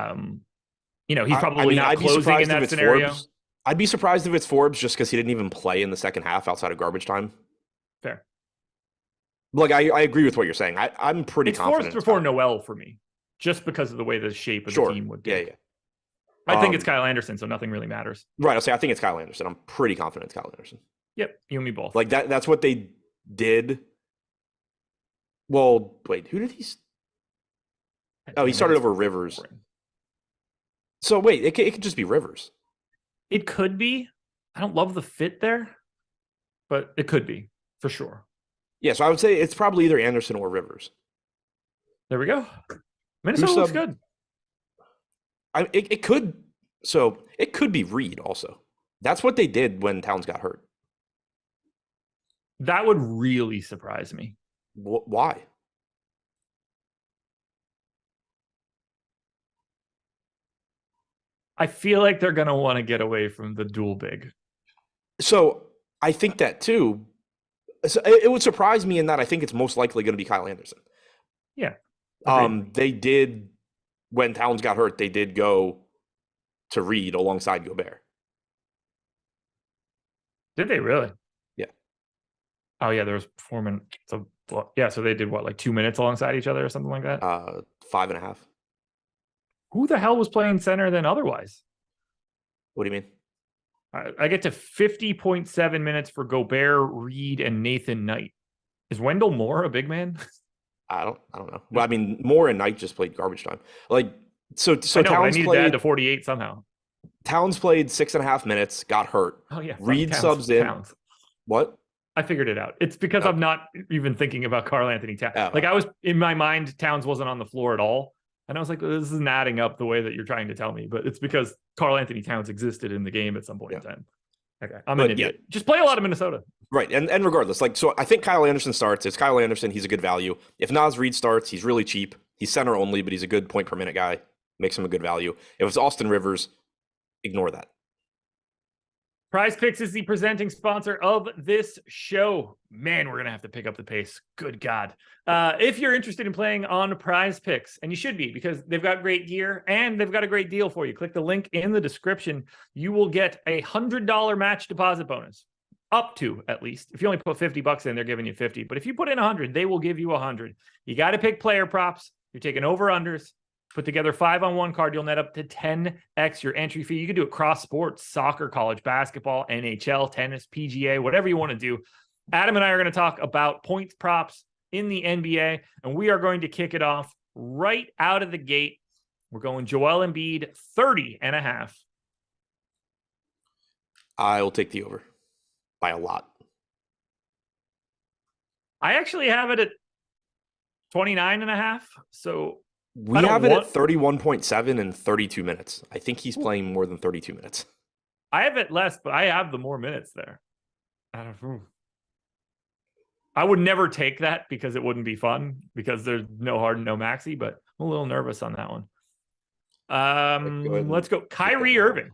probably not closing in that scenario. Forbes. I'd be surprised if it's Forbes just because he didn't even play in the second half outside of garbage time. Fair. Like, I agree with what you're saying. I'm pretty confident. It's Forbes before Noel for me, just because of the way the shape of the team would get. Yeah. I think it's Kyle Anderson, so nothing really matters. Right. I'll say I think it's Kyle Anderson. I'm pretty confident it's Kyle Anderson. Yep. You and me both. Like that's what they did. Well, wait, who did he? Oh, he started over Rivers. So wait, it could just be Rivers. It could be. I don't love the fit there, but it could be for sure. Yeah, so I would say it's probably either Anderson or Rivers. There we go. Who Minnesota looks sub? good. It could. So it could be Reed also. That's what they did when Towns got hurt. That would really surprise me. Why? I feel like they're going to want to get away from the dual big. So I think that too. So it would surprise me in that I think it's most likely going to be Kyle Anderson. Yeah. They did, when Towns got hurt, they did go to Reed alongside Gobert. Did they really? Yeah. Oh yeah, there was performance. So yeah, so they did what, like 2 minutes alongside each other or something like that? 5.5. Who the hell was playing center then otherwise? What do you mean? I get to 50.7 minutes for Gobert, Reed, and Nathan Knight. Is Wendell Moore a big man? I don't know. Well, I mean, Moore and Knight just played garbage time. Like, so I know, Towns I needed played to add to 48 somehow. Towns played 6.5 minutes, got hurt. Oh yeah, Reed Towns, subs in. Towns. What? I figured it out. It's because I'm not even thinking about Karl Anthony Towns. Oh. Like, I was in my mind, Towns wasn't on the floor at all. And I was like, this isn't adding up the way that you're trying to tell me. But it's because Karl Anthony Towns existed in the game at some point in time. Okay, I'm an idiot. Just play a lot of Minnesota. Right, and regardless, like, so I think Kyle Anderson starts. It's Kyle Anderson. He's a good value. If Naz Reid starts, he's really cheap. He's center only, but he's a good point per minute guy. Makes him a good value. If it's Austin Rivers, ignore that. PrizePicks is the presenting sponsor of this show. Man, we're going to have to pick up the pace. Good God. If you're interested in playing on PrizePicks, and you should be, because they've got great gear and they've got a great deal for you. Click the link in the description. You will get a $100 match deposit bonus. Up to, at least. If you only put $50 in, they're giving you 50. But if you put in 100, they will give you 100. You got to pick player props. You're taking over-unders. Put together 5-on-1 card, you'll net up to 10x your entry fee. You can do it cross sports, soccer, college basketball, NHL, tennis, PGA, whatever you want to do. Adam and I are going to talk about points props in the NBA, and we are going to kick it off right out of the gate. We're going Joel Embiid, 30.5. I will take the over by a lot. I actually have it at 29.5, so we have it at 31.7 and 32 minutes. I think he's playing more than 32 minutes. I have it less, but I have the more minutes there. I would never take that because it wouldn't be fun because there's no Harden, no Maxey, but I'm a little nervous on that one. Let's go. Kyrie Irving,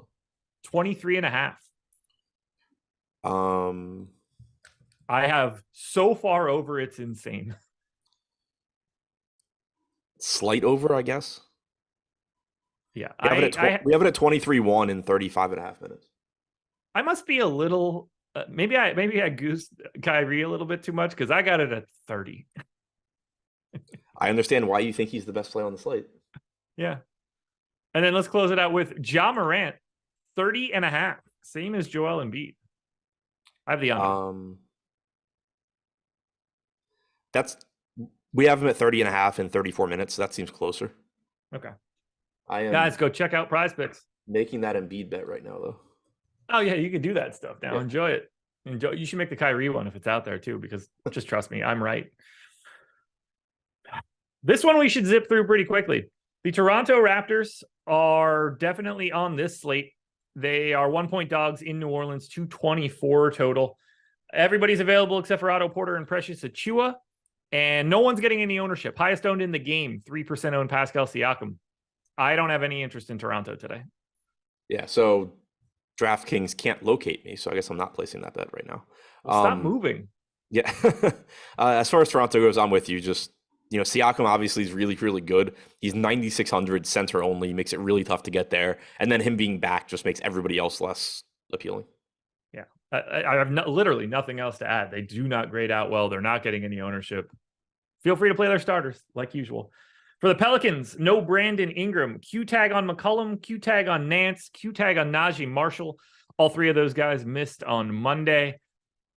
23.5. I have so far over, it's insane. Slight over, I guess. Yeah. We have it at 23-1 in 35.5 minutes. I must be a little, maybe I goosed Kyrie a little bit too much because I got it at 30. I understand why you think he's the best play on the slate. Yeah. And then let's close it out with Ja Morant, 30.5. Same as Joel Embiid. I have the under. We have him at 30.5 in 34 minutes. So that seems closer. Okay. Guys, go check out PrizePicks. Making that Embiid bet right now, though. Oh, yeah, you can do that stuff now. Yeah. Enjoy it. You should make the Kyrie one if it's out there, too, because just trust me, I'm right. This one we should zip through pretty quickly. The Toronto Raptors are definitely on this slate. They are 1-point dogs in New Orleans, 224 total. Everybody's available except for Otto Porter and Precious Achiuwa. And no one's getting any ownership. Highest owned in the game, 3% owned Pascal Siakam. I don't have any interest in Toronto today. Yeah, so DraftKings can't locate me, so I guess I'm not placing that bet right now. Well, stop moving. Yeah. As far as Toronto goes, I'm with you. Just, Siakam obviously is really, really good. He's 9,600 center only, makes it really tough to get there. And then him being back just makes everybody else less appealing. Yeah. I have literally nothing else to add. They do not grade out well. They're not getting any ownership. Feel free to play their starters like usual. For the Pelicans, no Brandon Ingram. Q tag on McCollum, Q tag on Nance, Q tag on Najee Marshall. All three of those guys missed on Monday.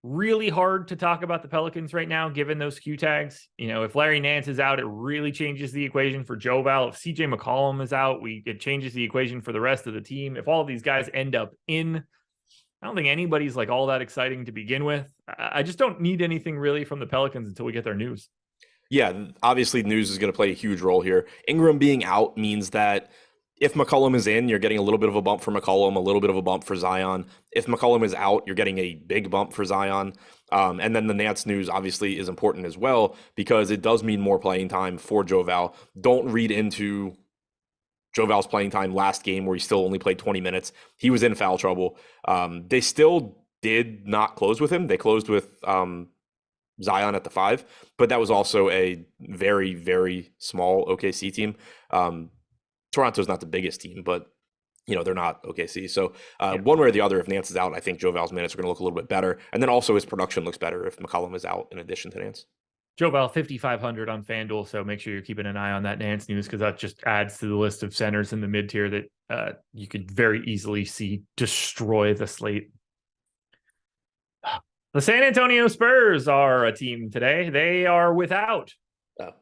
Really hard to talk about the Pelicans right now, given those Q tags. If Larry Nance is out, it really changes the equation for Joe Val. If CJ McCollum is out, it changes the equation for the rest of the team. If all of these guys end up in, I don't think anybody's like all that exciting to begin with. I just don't need anything really from the Pelicans until we get their news. Yeah, obviously news is going to play a huge role here. Ingram being out means that if McCollum is in, you're getting a little bit of a bump for McCollum, a little bit of a bump for Zion. If McCollum is out, you're getting a big bump for Zion. And then the Nance news obviously is important as well because it does mean more playing time for Joval. Don't read into Joval's playing time last game where he still only played 20 minutes. He was in foul trouble. They still did not close with him. They closed with Zion at the 5, but that was also a very, very small OKC team. Toronto's not the biggest team, but they're not OKC. So one way or the other, if Nance is out, I think Joval's minutes are going to look a little bit better. And then also his production looks better if McCollum is out in addition to Nance. Joval 5,500 on FanDuel, so make sure you're keeping an eye on that Nance news because that just adds to the list of centers in the mid tier that you could very easily see destroy the slate. The San Antonio Spurs are a team today. They are without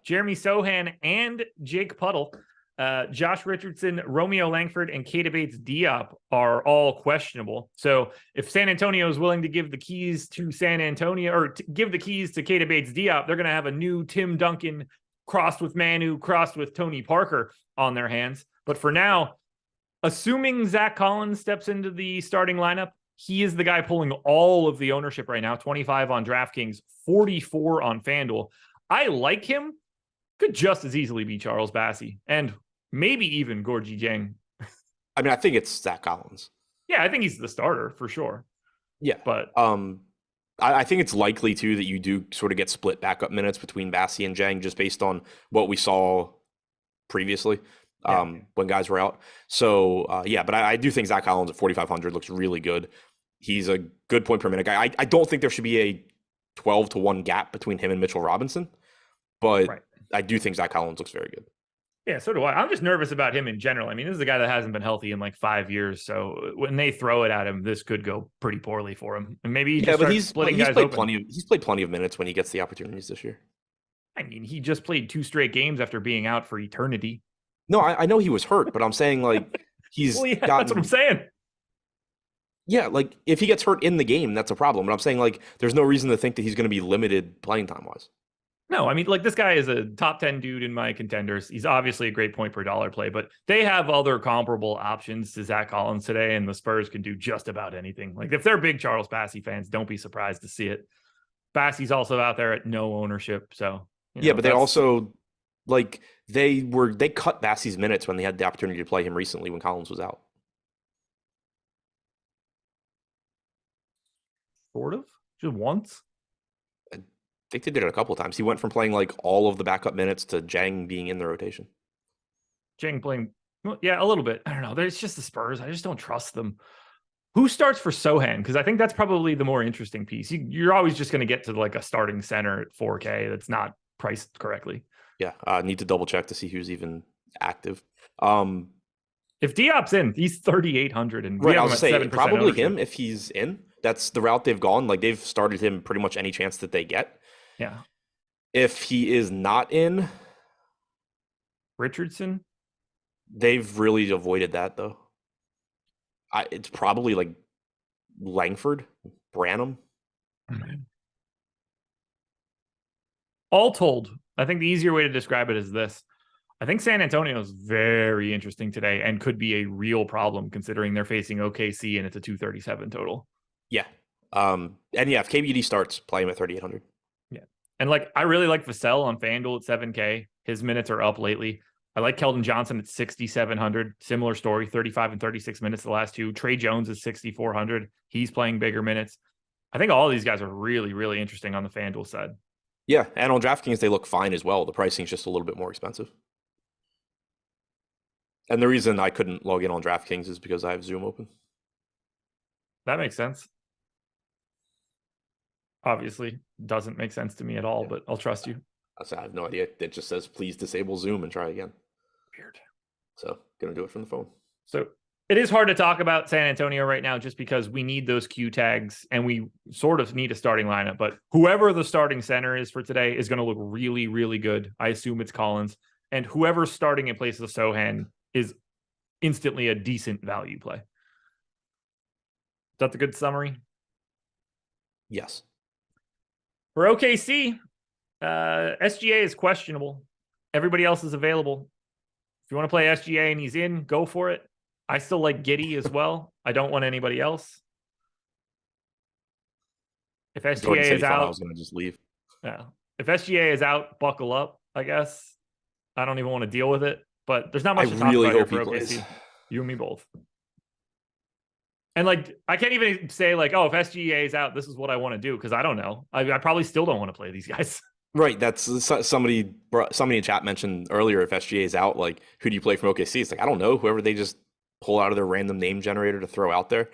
Jeremy Sohan and Jake Puddle. Josh Richardson, Romeo Langford, and Keita Bates-Diop are all questionable. So if San Antonio is willing to give the keys to San Antonio or give the keys to Keita Bates-Diop, they're going to have a new Tim Duncan crossed with Manu, crossed with Tony Parker on their hands. But for now, assuming Zach Collins steps into the starting lineup, he is the guy pulling all of the ownership right now, 25 on DraftKings, 44 on FanDuel. I like him. Could just as easily be Charles Bassey and maybe even Gorgie Dieng. I mean, I think it's Zach Collins. Yeah, I think he's the starter for sure. Yeah. But I think it's likely too that you do sort of get split backup minutes between Bassey and Dieng just based on what we saw previously when guys were out. So but I do think Zach Collins at 4,500 looks really good. He's a good point per minute guy. I don't think there should be a 12-1 gap between him and Mitchell Robinson, but I do think Zach Collins looks very good. Yeah, so do I. I'm just nervous about him in general. I mean, this is a guy that hasn't been healthy in like 5 years. So when they throw it at him, this could go pretty poorly for him. And maybe he's played plenty of minutes when he gets the opportunities this year. I mean, he just played 2 straight games after being out for eternity. No, I know he was hurt, but I'm saying like he's that's what I'm saying. Yeah, like if he gets hurt in the game, that's a problem. But I'm saying like there's no reason to think that he's going to be limited playing time wise. No, I mean, like this guy is a top 10 dude in my contenders. He's obviously a great point per dollar play, but they have other comparable options to Zach Collins today, and the Spurs can do just about anything. Like if they're big Charles Bassey fans, don't be surprised to see it. Bassey's also out there at no ownership, so but they also like they cut Bassey's minutes when they had the opportunity to play him recently when Collins was out. Sort of, just once. I think they did it a couple of times. He went from playing like all of the backup minutes to Dieng being in the rotation. Dieng playing, well, yeah, a little bit. I don't know. There's just the Spurs. I just don't trust them. Who starts for Sohan? Because I think that's probably the more interesting piece. You're always just going to get to like a starting center at 4K that's not priced correctly. Yeah, need to double check to see who's even active. If Diop's in, he's 3,800, and I was saying probably ownership. Him if he's in. That's the route they've gone. Like they've started him pretty much any chance that they get. Yeah. If he is not in, Richardson, they've really avoided that though. It's probably like Langford, Branham. All told, I think the easier way to describe it is this. I think San Antonio is very interesting today and could be a real problem considering they're facing OKC and it's a 237 total. Yeah. And yeah, if KBD starts, play him at 3,800. Yeah. And like, I really like Vassell on FanDuel at 7K. His minutes are up lately. I like Keldon Johnson at 6,700. Similar story, 35 and 36 minutes the last two. Trey Jones is 6,400. He's playing bigger minutes. I think all of these guys are really, really interesting on the FanDuel side. Yeah. And on DraftKings, they look fine as well. The pricing is just a little bit more expensive. And the reason I couldn't log in on DraftKings is because I have Zoom open. That makes sense. Obviously, doesn't make sense to me at all, but I'll trust you. I have no idea. It just says, please disable Zoom and try again. Weird. So, going to do it from the phone. So, it is hard to talk about San Antonio right now just because we need those Q tags and we sort of need a starting lineup. But whoever the starting center is for today is going to look really, really good. I assume it's Collins. And whoever's starting in place of Sohan is instantly a decent value play. that the good summary? Yes. For OKC, SGA is questionable. Everybody else is available. If you want to play SGA and he's in, go for it. I still like Giddey as well. I don't want anybody else. If Jordan SGA said is he thought I out, was going to just leave. yeah. If SGA is out, buckle up, I guess. I don't even want to deal with it, but there's not much to talk really about here hope for he OKC. plays. You and me both. And like, I can't even say like, oh, if SGA is out, this is what I want to do, because I don't know. I probably still don't want to play these guys. Right. That's somebody in chat mentioned earlier. If SGA is out, like, who do you play from OKC? It's like, I don't know. Whoever they just pull out of their random name generator to throw out there.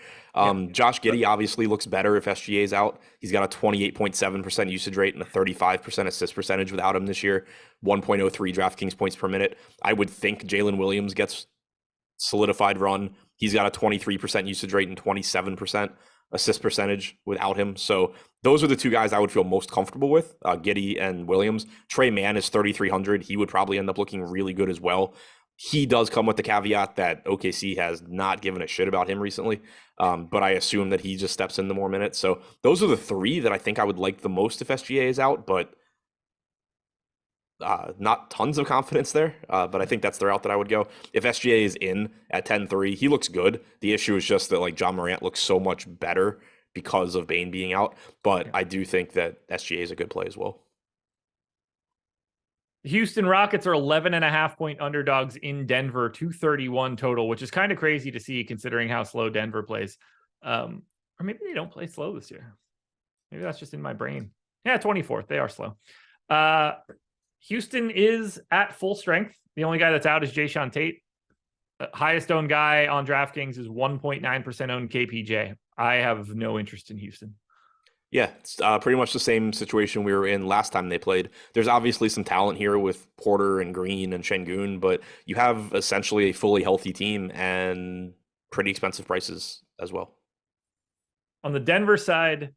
Josh Giddey obviously looks better if SGA is out. He's got a 28.7% usage rate and a 35% assist percentage without him this year. 1.03 DraftKings points per minute. I would think Jalen Williams gets solidified run. He's got a 23% usage rate and 27% assist percentage without him. So those are the two guys I would feel most comfortable with, Giddey and Williams. Trey Mann is 3,300. He would probably end up looking really good as well. He does come with the caveat that OKC has not given a shit about him recently, but I assume that he just steps into more minutes. So those are the three that I think I would like the most if SGA is out, but not tons of confidence there, but I think that's the route that I would go. If SGA is in at 10-3, he looks good. The issue is just that like John Morant looks so much better because of Bane being out, but I do think that SGA is a good play as well. Houston Rockets are 11.5-point underdogs in Denver, 231 total, which is kind of crazy to see considering how slow Denver plays. Or maybe they don't play slow this year. Maybe that's just in my brain. Yeah, 24th. They are slow. Houston is at full strength. The only guy that's out is Jayshawn Tate. Highest owned guy on DraftKings is 1.9% owned KPJ. I have no interest in Houston. Yeah, it's pretty much the same situation we were in last time they played. There's obviously some talent here with Porter and Green and Şengün, but you have essentially a fully healthy team and pretty expensive prices as well. On the Denver side,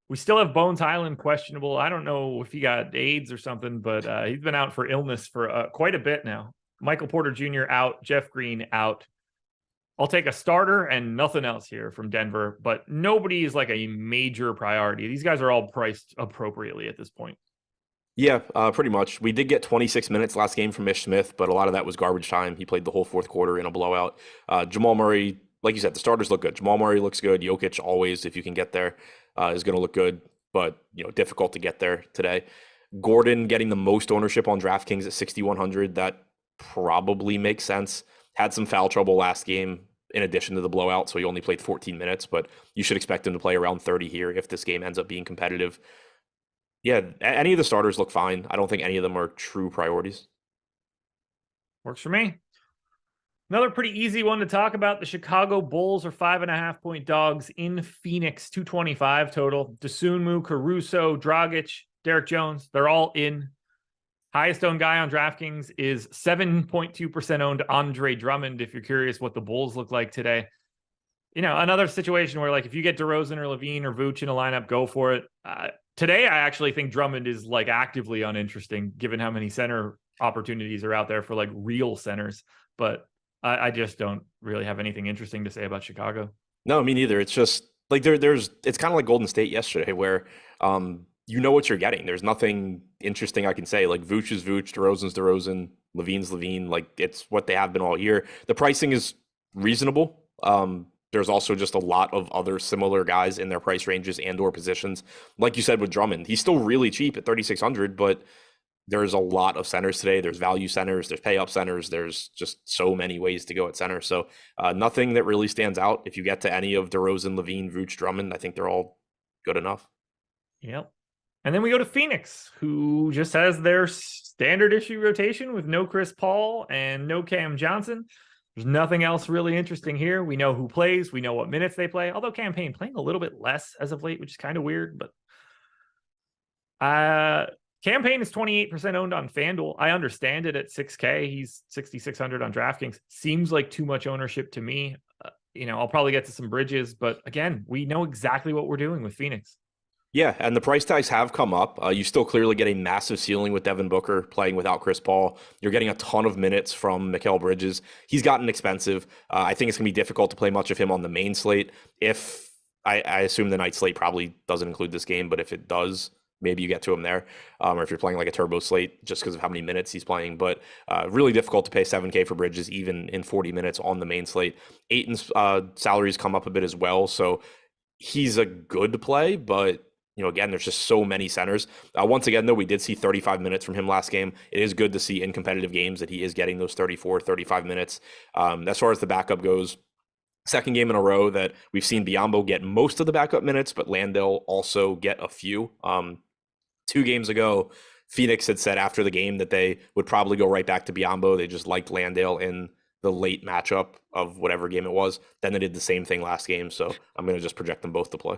we still have Bones Highland questionable. I don't know if he got AIDS or something, but he's been out for illness for quite a bit now. Michael Porter Jr. out, Jeff Green out. I'll take a starter and nothing else here from Denver, but nobody is like a major priority. These guys are all priced appropriately at this point. Yeah, pretty much. We did get 26 minutes last game from Ish Smith, but a lot of that was garbage time. He played the whole fourth quarter in a blowout. Jamal Murray, like you said, the starters look good. Jamal Murray looks good. Jokic always, if you can get there, is going to look good, but difficult to get there today. Gordon getting the most ownership on DraftKings at 6,100. That probably makes sense. Had some foul trouble last game in addition to the blowout, so he only played 14 minutes, but you should expect him to play around 30 here if this game ends up being competitive. Yeah, any of the starters look fine. I don't think any of them are true priorities. Works for me. Another pretty easy one to talk about. The Chicago Bulls are 5.5-point dogs in Phoenix, 225 total. Dosunmu, Caruso, Dragic, Derek Jones, they're all in. Highest owned guy on DraftKings is 7.2% owned Andre Drummond, if you're curious what the Bulls look like today. Another situation where, like, if you get DeRozan or Levine or Vooch in a lineup, go for it. Today, I actually think Drummond is, like, actively uninteresting, given how many center opportunities are out there for, like, real centers. But I just don't really have anything interesting to say about Chicago. No, me neither. It's just, like, it's kind of like Golden State yesterday, where you know what you're getting. There's nothing interesting I can say. Like, Vooch is Vooch, DeRozan's DeRozan, Levine's Levine. Like, it's what they have been all year. The pricing is reasonable. There's also just a lot of other similar guys in their price ranges and or positions. Like you said with Drummond, he's still really cheap at 3,600, but there's a lot of centers today. There's value centers, there's pay up centers. There's just so many ways to go at center. So nothing that really stands out. If you get to any of DeRozan, Levine, Vooch, Drummond, I think they're all good enough. Yep. And then we go to Phoenix, who just has their standard issue rotation with no Chris Paul and no Cam Johnson. There's nothing else really interesting here. We know who plays. We know what minutes they play. Although Cam Payne playing a little bit less as of late, which is kind of weird. But Cam Payne is 28% owned on FanDuel. I understand it at 6K. He's 6,600 on DraftKings. Seems like too much ownership to me. I'll probably get to some bridges. But again, we know exactly what we're doing with Phoenix. Yeah, and the price tags have come up. You still clearly get a massive ceiling with Devin Booker playing without Chris Paul. You're getting a ton of minutes from Mikal Bridges. He's gotten expensive. I think it's going to be difficult to play much of him on the main slate. If I assume the night slate probably doesn't include this game, but if it does, maybe you get to him there. Or if you're playing like a turbo slate, just because of how many minutes he's playing. But really difficult to pay 7K for Bridges, even in 40 minutes on the main slate. Aiton's salaries come up a bit as well. So he's a good play, but again, there's just so many centers. Once again, though, we did see 35 minutes from him last game. It is good to see in competitive games that he is getting those 34, 35 minutes. As far as the backup goes, second game in a row that we've seen Biyombo get most of the backup minutes, but Landale also get a few. 2 games ago, Phoenix had said after the game that they would probably go right back to Biyombo. They just liked Landale in the late matchup of whatever game it was. Then they did the same thing last game, so I'm going to just project them both to play.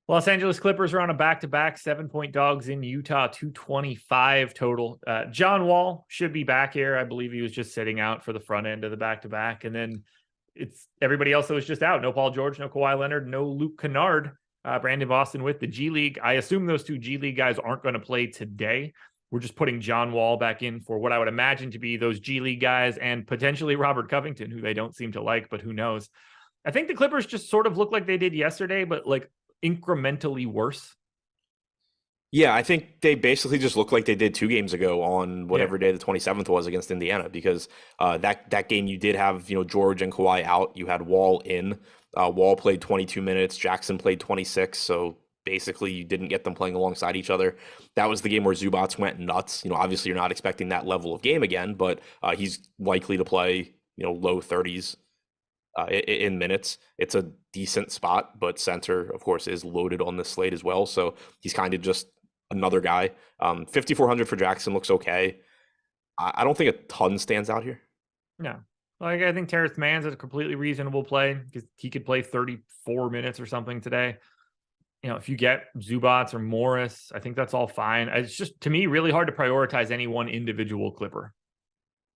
Los Angeles Clippers are on a back-to-back, 7-point dogs in Utah, 225 total. John Wall should be back here. I believe he was just sitting out for the front end of the back-to-back. And then it's everybody else that was just out. No Paul George, no Kawhi Leonard, no Luke Kennard. Brandon Boston with the G League. I assume those 2 G League guys aren't going to play today. We're just putting John Wall back in for what I would imagine to be those G League guys and potentially Robert Covington, who they don't seem to like, but who knows. I think the Clippers just sort of look like they did yesterday, but like incrementally worse. Yeah, I think they basically just look like they did 2 games ago on whatever day the 27th was against Indiana, because that game you did have George and Kawhi out. You had Wall in. Wall played 22 minutes. Jackson played 26. So basically, you didn't get them playing alongside each other. That was the game where Zubats went nuts. Obviously, you're not expecting that level of game again, but he's likely to play low 30s. In minutes. It's a decent spot, but center, of course, is loaded on this slate as well. So he's kind of just another guy. 5,400 for Jackson looks okay. I don't think a ton stands out here. No. Like, I think Terrence Mann's a completely reasonable play because he could play 34 minutes or something today. If you get Zubats or Morris, I think that's all fine. It's just, to me, really hard to prioritize any one individual Clipper.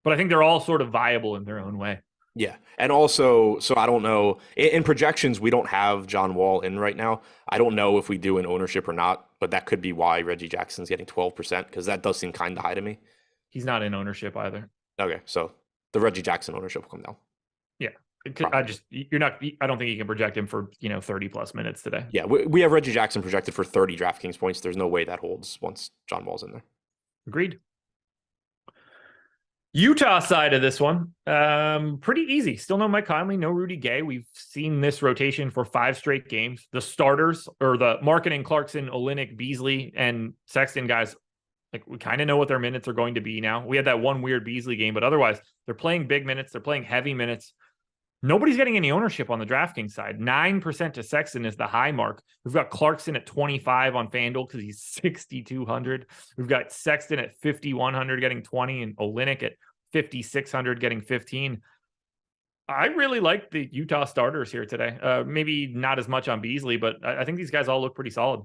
But I think they're all sort of viable in their own way. Yeah. And also, so I don't know, in projections, we don't have John Wall in right now. I don't know if we do in ownership or not, but that could be why Reggie Jackson's getting 12%, because that does seem kind of high to me. He's not in ownership either. Okay. So the Reggie Jackson ownership will come down. Yeah. I don't think you can project him for, 30 plus minutes today. Yeah. We have Reggie Jackson projected for 30 DraftKings points. There's no way that holds once John Wall's in there. Agreed. Utah side of this one, pretty easy. Still no Mike Conley, no Rudy Gay. We've seen this rotation for 5 straight games. The starters, or the Markkanen, Clarkson, Olynyk, Beasley, and Sexton guys, like, we kind of know what their minutes are going to be now. We had that one weird Beasley game, but otherwise, they're playing big minutes. They're playing heavy minutes. Nobody's getting any ownership on the DraftKings side. 9% to Sexton is the high mark. We've got Clarkson at 25 on FanDuel because he's 6,200. We've got Sexton at 5,100 getting 20 and Olynyk at 5,600 getting 15. I really like the Utah starters here today. Maybe not as much on Beasley, but I think these guys all look pretty solid.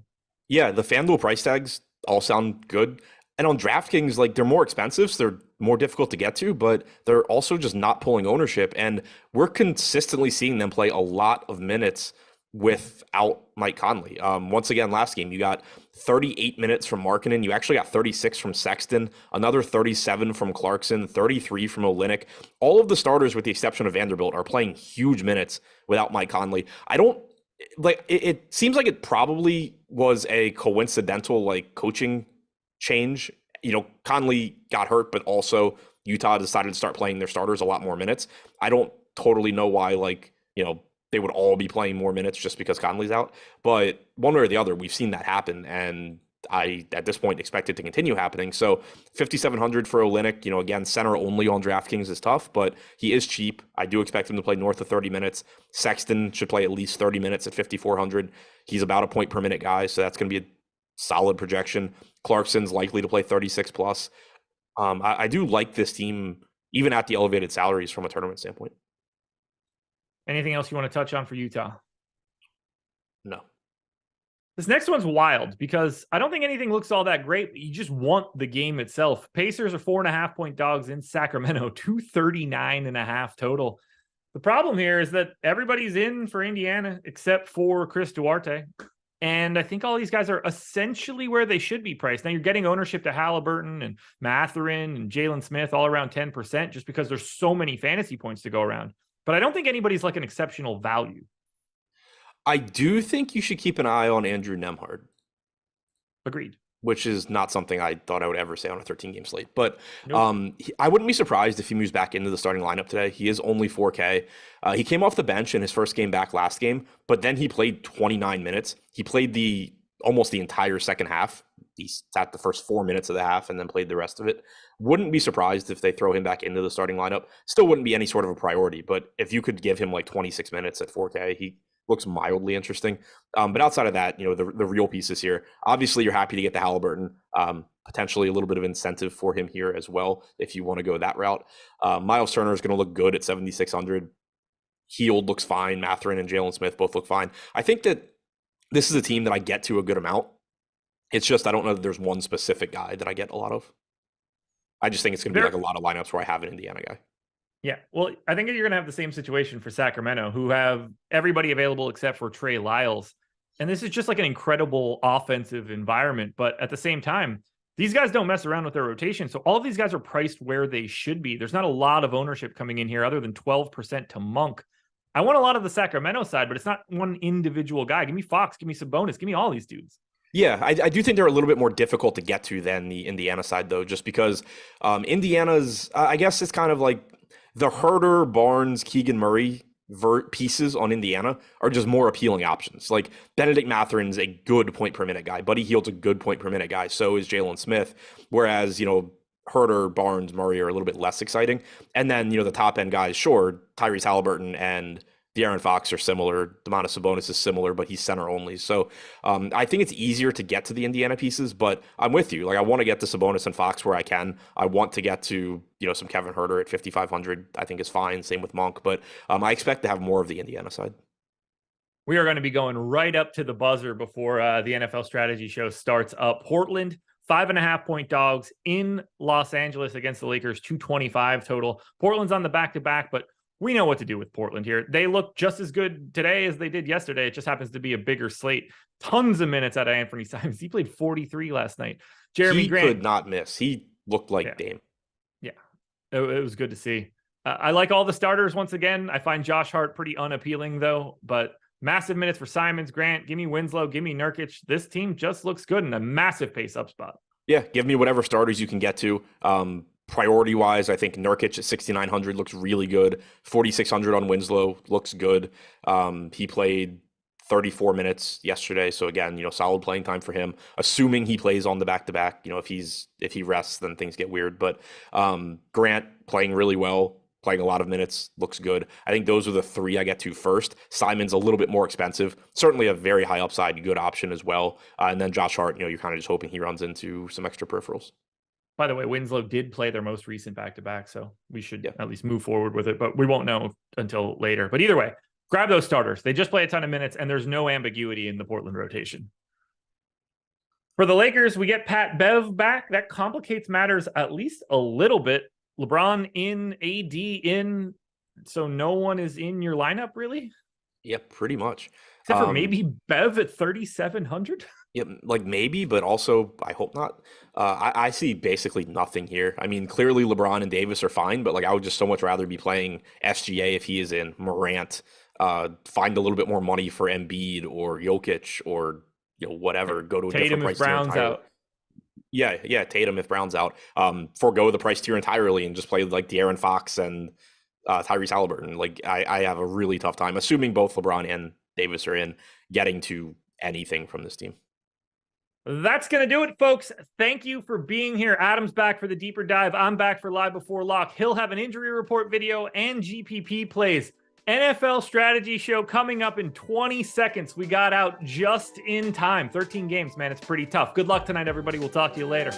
Yeah, the FanDuel price tags all sound good. And on DraftKings, like, they're more expensive, so they're more difficult to get to, but they're also just not pulling ownership. And we're consistently seeing them play a lot of minutes without Mike Conley. Once again, last game, you got 38 minutes from Markkanen. You actually got 36 from Sexton, another 37 from Clarkson, 33 from Olynyk. All of the starters, with the exception of Vanderbilt, are playing huge minutes without Mike Conley. I don't, like, it seems like it probably was a coincidental, like, coaching change. Conley got hurt, but also Utah decided to start playing their starters a lot more minutes. I don't totally know why, they would all be playing more minutes just because Conley's out. But one way or the other, we've seen that happen. And I, at this point, expect it to continue happening. So 5,700 for Olynyk, again, center only on DraftKings is tough, but he is cheap. I do expect him to play north of 30 minutes. Sexton should play at least 30 minutes at 5,400. He's about a point per minute guy, so that's going to be a solid projection. Clarkson's likely to play 36 plus. I do like this team, even at the elevated salaries from a tournament standpoint. Anything else you want to touch on for Utah? No. This next one's wild because I don't think anything looks all that great, but you just want the game itself. Pacers are 4.5-point dogs in Sacramento, 239.5 total. The problem here is that everybody's in for Indiana except for Chris Duarte. And I think all these guys are essentially where they should be priced. Now you're getting ownership to Halliburton and Mathurin and Jalen Smith all around 10% just because there's so many fantasy points to go around. But I don't think anybody's like an exceptional value. I do think you should keep an eye on Andrew Nemhard, Agreed. which is not something I thought I would ever say on a 13-game slate. But Nope. I wouldn't be surprised if he moves back into the starting lineup today. He is only 4K. He came off the bench in his first game back last game, but then he played 29 minutes. He played almost the entire second half. He sat the first 4 minutes of the half and then played the rest of it. Wouldn't be surprised if they throw him back into the starting lineup. Still wouldn't be any sort of a priority, but if you could give him like 26 minutes at 4K, he looks mildly interesting. But outside of that, the real pieces here, obviously you're happy to get the Halliburton, potentially a little bit of incentive for him here as well, if you want to go that route. Miles Turner is going to look good at 7,600. Heald looks fine. Mathurin and Jalen Smith both look fine. I think that this is a team that I get to a good amount. It's just, I don't know that there's one specific guy that I get a lot of. I just think it's going to be like a lot of lineups where I have an Indiana guy. Yeah, well, I think you're going to have the same situation for Sacramento, who have everybody available except for Trey Lyles. And this is just like an incredible offensive environment. But at the same time, these guys don't mess around with their rotation. So all of these guys are priced where they should be. There's not a lot of ownership coming in here other than 12% to Monk. I want a lot of the Sacramento side, but it's not one individual guy. Give me Fox, give me Sabonis, give me all these dudes. Yeah, I do think they're a little bit more difficult to get to than the Indiana side, though, just because Indiana's, I guess it's kind of like the Herter, Barnes, Keegan Murray pieces on Indiana are just more appealing options. Like Benedict Matherin's a good point per minute guy. Buddy Hield's a good point per minute guy. So is Jalen Smith. Whereas, Herter, Barnes, Murray are a little bit less exciting. And then, the top end guys, sure, Tyrese Halliburton and De'Aaron Fox are similar. Domantas Sabonis is similar, but he's center only. So I think it's easier to get to the Indiana pieces, but I'm with you. Like I want to get to Sabonis and Fox where I can. I want to get to, some Kevin Huerter at 5,500. I think is fine. Same with Monk, but I expect to have more of the Indiana side. We are going to be going right up to the buzzer before the NFL strategy show starts up. Portland, 5.5-point dogs in Los Angeles against the Lakers, 225 total. Portland's on the back-to-back, but we know what to do with Portland here. They look just as good today as they did yesterday. It just happens to be a bigger slate. Tons of minutes out of Anthony Simons. He played 43 last night. Jeremy Grant could not miss. He looked like Dame. Yeah, it was good to see. I like all the starters once again. I find Josh Hart pretty unappealing, though. But massive minutes for Simons, Grant. Give me Winslow. Give me Nurkic. This team just looks good in a massive pace-up spot. Yeah, give me whatever starters you can get to. Priority-wise, I think Nurkic at 6,900 looks really good. 4,600 on Winslow looks good. He played 34 minutes yesterday, so again, solid playing time for him. Assuming he plays on the back-to-back, if he rests, then things get weird. But Grant playing really well, playing a lot of minutes, looks good. I think those are the three I get to first. Simon's a little bit more expensive, certainly a very high upside, good option as well. And then Josh Hart, you're kind of just hoping he runs into some extra peripherals. By the way, Winslow did play their most recent back-to-back, so we should at least move forward with it, but we won't know until later. But either way, grab those starters. They just play a ton of minutes, and there's no ambiguity in the Portland rotation. For the Lakers, we get Pat Bev back. That complicates matters at least a little bit. LeBron in, AD in, so no one is in your lineup, really? Yep, pretty much. Except for maybe Bev at 3,700? Yeah, like maybe, but also I hope not. I see basically nothing here. I mean, clearly LeBron and Davis are fine, but like I would just so much rather be playing SGA if he is in, Morant, find a little bit more money for Embiid or Jokic or whatever. Go to a Tatum different price if Brown's tier out. Yeah, Tatum if Brown's out. Forgo the price tier entirely and just play like De'Aaron Fox and Tyrese Halliburton. Like I have a really tough time, assuming both LeBron and Davis are in, getting to anything from this team. That's going to do it, folks. Thank you for being here. Adam's back for the deeper dive. I'm back for Live Before Lock. He'll have an injury report video and GPP plays. NFL strategy show coming up in 20 seconds. We got out just in time. 13 games, man. It's pretty tough. Good luck tonight, everybody. We'll talk to you later.